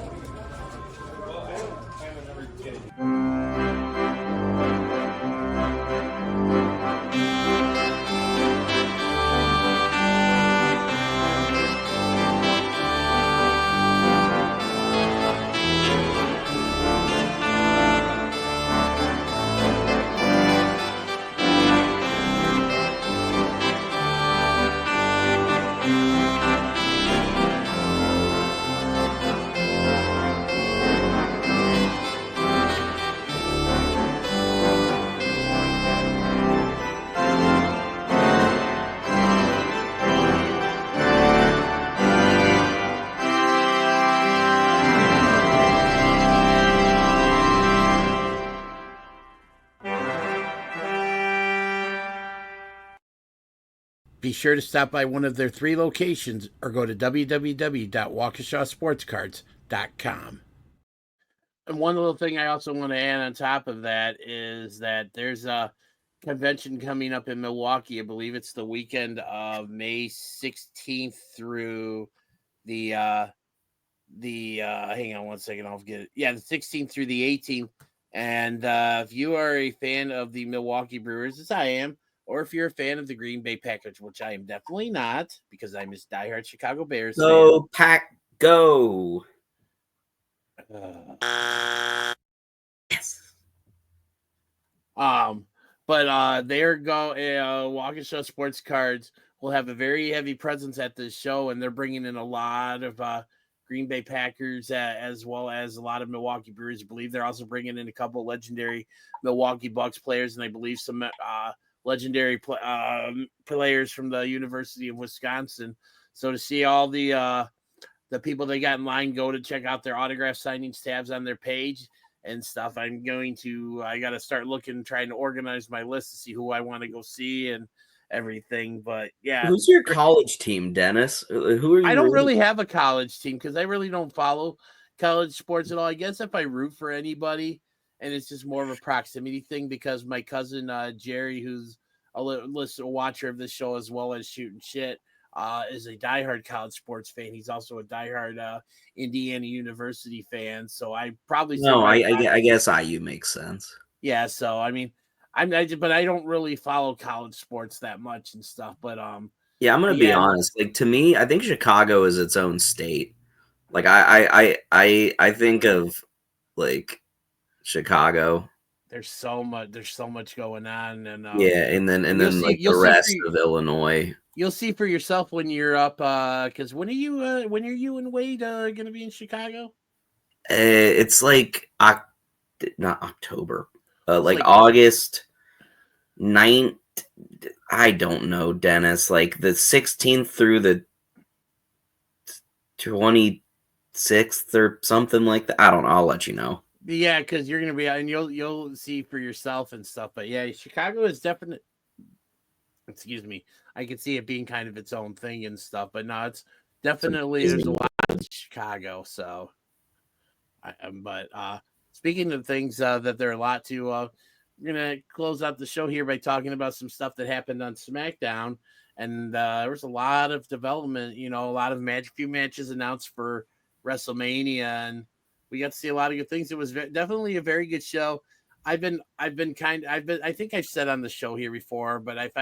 Speaker 2: Be sure to stop by one of their 3 locations or go to www.waukeshasportscards.com. And one little thing I also want to add on top of that is that there's a convention coming up in Milwaukee. I believe it's the weekend of May 16th through the hang on one second, I'll get it. Yeah, the 16th through the 18th. And if you are a fan of the Milwaukee Brewers, as I am, or if you're a fan of the Green Bay Packers, which I am definitely not, because I'm a diehard Chicago Bears
Speaker 3: Go Pack, go!
Speaker 2: fan.
Speaker 3: Yes.
Speaker 2: But they're Waukesha Sports Cards will have a very heavy presence at this show, and they're bringing in a lot of Green Bay Packers as well as a lot of Milwaukee Brewers. I believe they're also bringing in a couple legendary Milwaukee Bucks players, and I believe some legendary players from the University of Wisconsin. So to see all the people they got in line go to check out their autograph signings tabs on their page and stuff, I got to start looking, trying to organize my list to see who I want to go see and everything. But yeah,
Speaker 3: Who's your college team, Dennis? Who are you?
Speaker 2: I don't really have a college team because I really don't follow college sports at all. I guess if I root for anybody, and it's just more of a proximity thing because my cousin Jerry, who's a watcher of this show as well as shooting shit, is a diehard college sports fan. He's also a diehard Indiana University fan. So I probably
Speaker 3: No, I guess IU makes sense.
Speaker 2: Yeah. So I mean, but I don't really follow college sports that much and stuff. But
Speaker 3: yeah, I'm gonna be honest. Like to me, I think Chicago is its own state. Like I think of like Chicago.
Speaker 2: There's so much going on, and
Speaker 3: yeah, and then like the rest of Illinois.
Speaker 2: You'll see for yourself when you're up. Because when are you and Wade gonna be in Chicago?
Speaker 3: It's like not October, like August 9th. I don't know, Dennis. Like the 16th through the 26th or something like that. I don't know. I'll let you know.
Speaker 2: Yeah, because you're gonna be, and you'll see for yourself and stuff. But yeah, Chicago is definitely. Excuse me. I can see it being kind of its own thing and stuff, but no, it's definitely there's a lot in Chicago. So, speaking of things that there are a lot to, we're gonna close out the show here by talking about some stuff that happened on SmackDown, and there was a lot of development. You know, a lot of few matches announced for WrestleMania, and we got to see a lot of good things. It was definitely a very good show. I think I've said on the show here before, but I've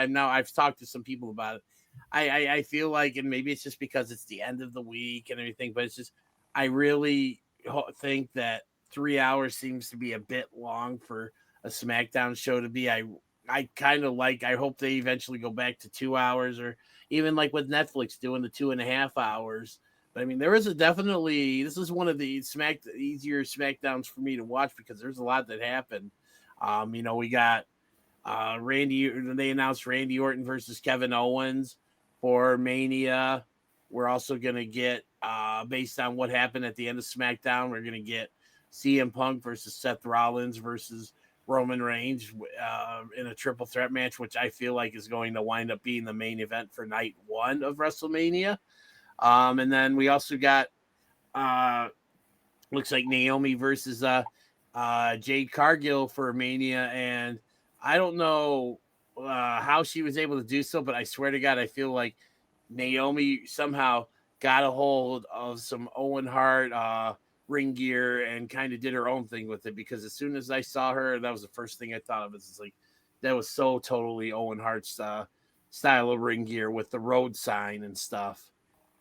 Speaker 2: talked to some people about it. I feel like, and maybe it's just because it's the end of the week and everything, but it's just, I really think that 3 hours seems to be a bit long for a SmackDown show to be. I hope they eventually go back to 2 hours, or even like with Netflix doing the 2.5 hours. But I mean, this is one of the easier SmackDowns for me to watch because there's a lot that happened. We got they announced Randy Orton versus Kevin Owens for Mania. We're also going to get, based on what happened at the end of SmackDown, we're going to get CM Punk versus Seth Rollins versus Roman Reigns in a triple threat match, which I feel like is going to wind up being the main event for night 1 of WrestleMania. And then we also got looks like Naomi versus Jade Cargill for Mania, and I don't know how she was able to do so, but I swear to God, I feel like Naomi somehow got a hold of some Owen Hart ring gear and kind of did her own thing with it, because as soon as I saw her, that was the first thing I thought of. It's like, that was so totally Owen Hart's style of ring gear with the road sign and stuff.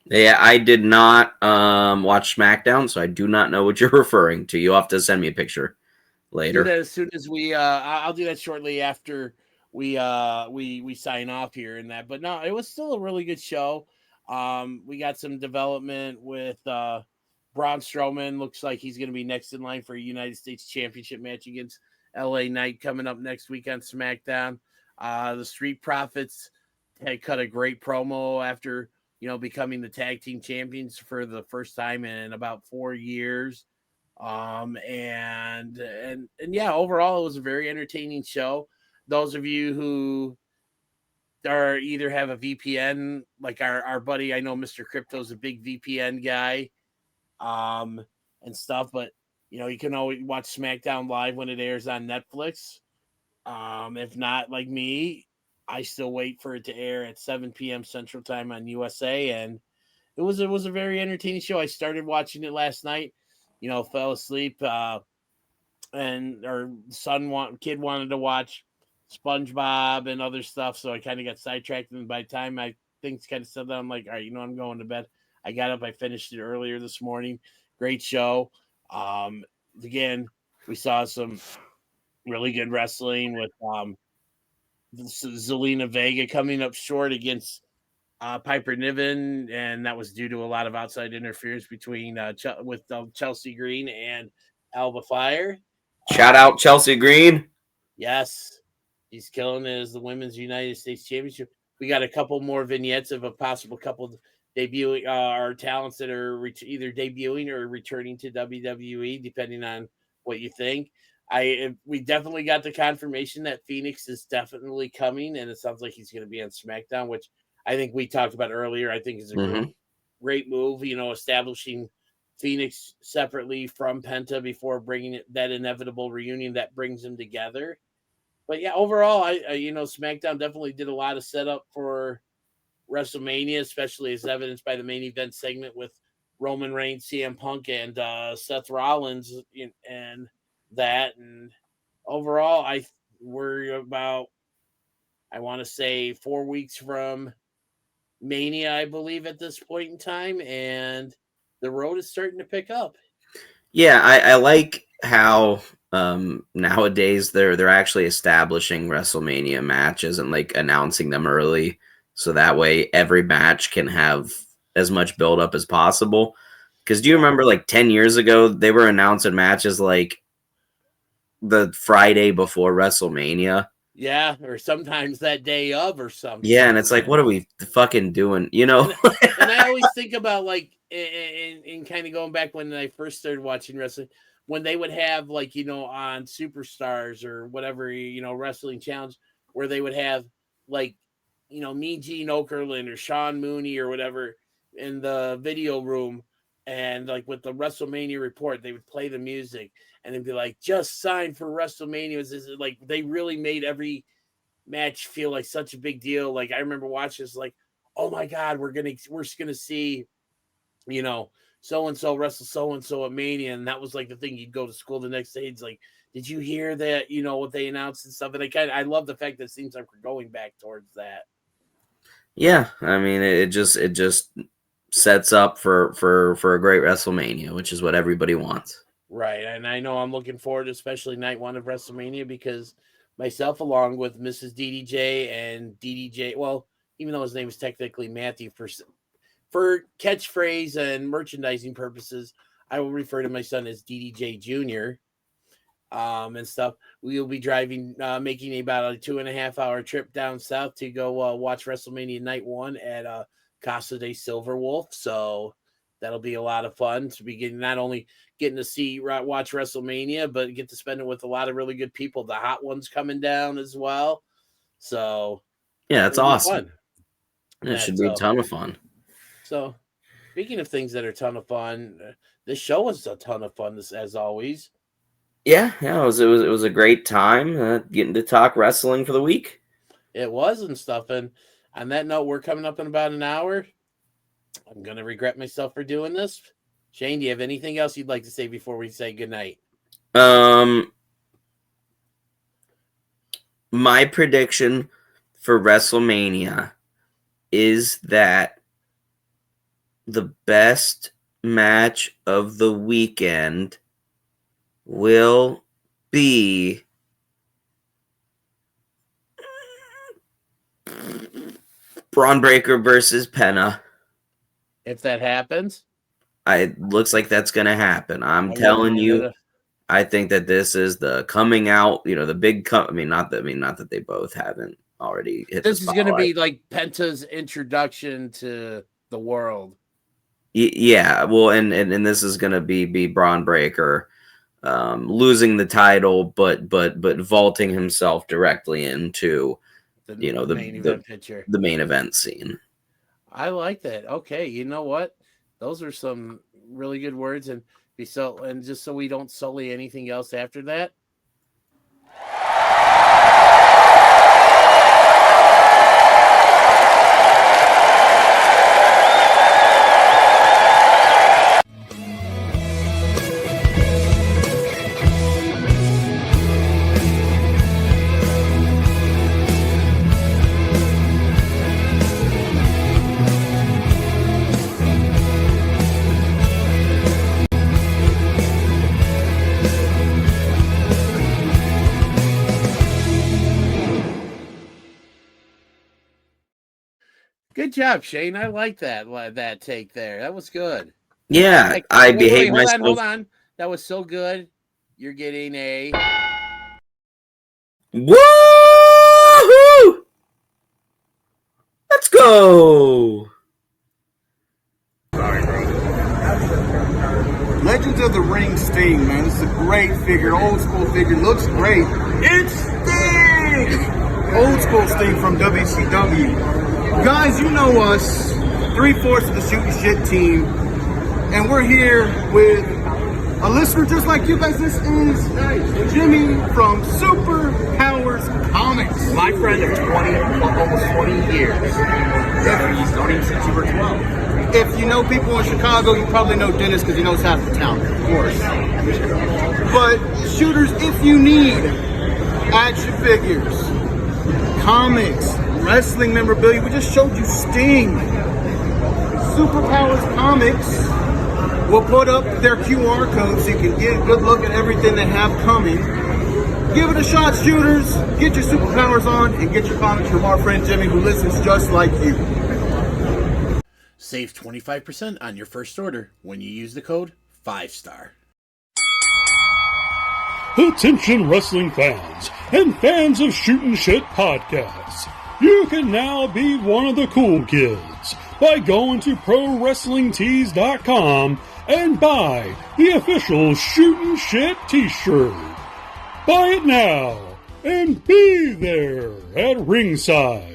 Speaker 3: Yeah, I did not watch SmackDown, so I do not know what you're referring to. You'll have to send me a picture later.
Speaker 2: Do that as soon as we I'll do that shortly after we sign off here and that. But no, it was still a really good show. We got some development with Braun Strowman. Looks like he's going to be next in line for a United States Championship match against LA Knight coming up next week on SmackDown. The Street Profits had cut a great promo after, becoming the tag team champions for the first time in about 4 years. And yeah, overall, it was a very entertaining show. Those of you who or either have a VPN, like our buddy, I know Mr. Crypto's a big VPN guy, and stuff, but you can always watch SmackDown live when it airs on Netflix. If not, like me, I still wait for it to air at 7 p.m. Central Time on USA, and it was a very entertaining show. I started watching it last night, fell asleep, and our kid wanted to watch SpongeBob and other stuff, so I kind of got sidetracked. And by the time things kind of settled down, I'm like, all right, I'm going to bed. I got up, I finished it earlier this morning. Great show. Again, we saw some really good wrestling with Zelina Vega coming up short against Piper Niven, and that was due to a lot of outside interference between Chelsea Green and Alba Fire.
Speaker 3: Shout out Chelsea Green.
Speaker 2: Yes, he's killing it as the Women's United States Championship. We got a couple more vignettes of a possible couple debuting our talents that are either debuting or returning to WWE, depending on what you think. We definitely got the confirmation that Phoenix is definitely coming, and it sounds like he's going to be on SmackDown, which I think we talked about earlier. I think is a great move, establishing Phoenix separately from Penta before bringing that inevitable reunion that brings them together. But yeah, overall, I SmackDown definitely did a lot of setup for WrestleMania, especially as evidenced by the main event segment with Roman Reigns, CM Punk, and Seth Rollins, and that. And overall, we're about, I want to say, 4 weeks from Mania, I believe, at this point in time, and the road is starting to pick up.
Speaker 3: Yeah, I like how nowadays they're actually establishing WrestleMania matches and like announcing them early, so that way every match can have as much build up as possible. Because do you remember like 10 years ago they were announcing matches like the Friday before WrestleMania?
Speaker 2: Yeah, or sometimes that day of or something.
Speaker 3: Yeah, and it's like, what are we fucking doing?
Speaker 2: And I always think about like in kind of going back when I first started watching wrestling, when they would have like on Superstars or whatever Wrestling Challenge, where they would have like Mean Gene Okerlund or Sean Mooney or whatever in the video room, and like with the WrestleMania report, they would play the music and it'd be like, just signed for WrestleMania. Like they really made every match feel like such a big deal. Like I remember watching this, like, oh my God, we're gonna see, so and so wrestle so and so at Mania, and that was like the thing. You'd go to school the next day. It's like, did you hear that? What they announced and stuff. And I love the fact that it seems like we're going back towards that.
Speaker 3: Yeah, I mean, it just sets up for a great WrestleMania, which is what everybody wants.
Speaker 2: Right, and I know I'm looking forward to especially night one of WrestleMania, because myself, along with Mrs. DDJ and DDJ, well, even though his name is technically Matthew, for catchphrase and merchandising purposes, I will refer to my son as DDJ Jr. And stuff. We will be driving, making about a 2.5 hour trip down south to go watch WrestleMania Night 1 at Casa de Silver Wolf. So that'll be a lot of fun to be not only getting to watch WrestleMania, but get to spend it with a lot of really good people. The hot ones coming down as well. So
Speaker 3: yeah, that's awesome. It should be a ton of fun.
Speaker 2: So speaking of things that are a ton of fun, this show was a ton of fun, as always.
Speaker 3: Yeah, it was a great time getting to talk wrestling for the week.
Speaker 2: It was and stuff. And on that note, we're coming up in about an hour. I'm going to regret myself for doing this. Shane, do you have anything else you'd like to say before we say goodnight?
Speaker 3: My prediction for WrestleMania is that the best match of the weekend will be Braun Breaker versus Penta.
Speaker 2: If that happens,
Speaker 3: it looks like that's going to happen. I'm telling you, I think that this is the coming out. The big. Not that they both haven't already hit.
Speaker 2: This is going to be like Penta's introduction to the world.
Speaker 3: Yeah, well, and this is going to be Braun Breaker losing the title, but vaulting himself directly into
Speaker 2: The
Speaker 3: the
Speaker 2: main event picture.
Speaker 3: the main event scene.
Speaker 2: I like that. Okay, you know what? Those are some really good words, and just so we don't sully anything else after that. Good job, Shane. I like that take there. That was good.
Speaker 3: Yeah, I behaved myself.
Speaker 2: Hold on. That was so good. You're getting a
Speaker 3: Woohoo! Let's go.
Speaker 4: Legends of the Ring Sting, man. This is a great figure, old school figure. Looks great. It's Sting! Old school Sting from WCW. Guys, you know us, 3/4 of the Shooting Shit team, and we're here with a listener just like you guys. This is Jimmy from Super Powers Comics.
Speaker 5: My friend of almost 20 years. He's known him since you were 12.
Speaker 4: If you know people in Chicago, you probably know Dennis because he knows half the town, of course. But shooters, if you need action figures, comics, wrestling memorabilia, we just showed you Sting. Superpowers Comics will put up their QR code so you can get a good look at everything they have coming. Give it a shot, shooters. Get your superpowers on and get your comics from our friend Jimmy, who listens just like you.
Speaker 2: save 25% on your first order when you use the code 5-STAR.
Speaker 6: Attention wrestling fans and fans of Shootin' Shit podcasts. You can now be one of the cool kids by going to ProWrestlingTees.com and buy the official Shootin' Shit t-shirt. Buy it now and be there at ringside.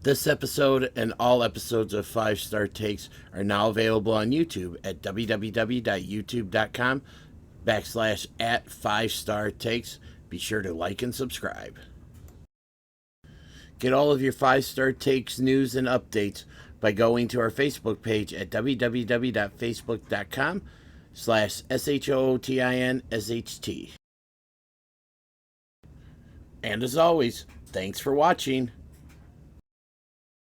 Speaker 2: This episode and all episodes of 5-Star Takes are now available on YouTube at www.youtube.com/@5-Star Takes. Be sure to like and subscribe. Get all of your 5-Star Takes news and updates by going to our Facebook page at www.facebook.com/SHOOTINSHT. And as always, thanks for watching.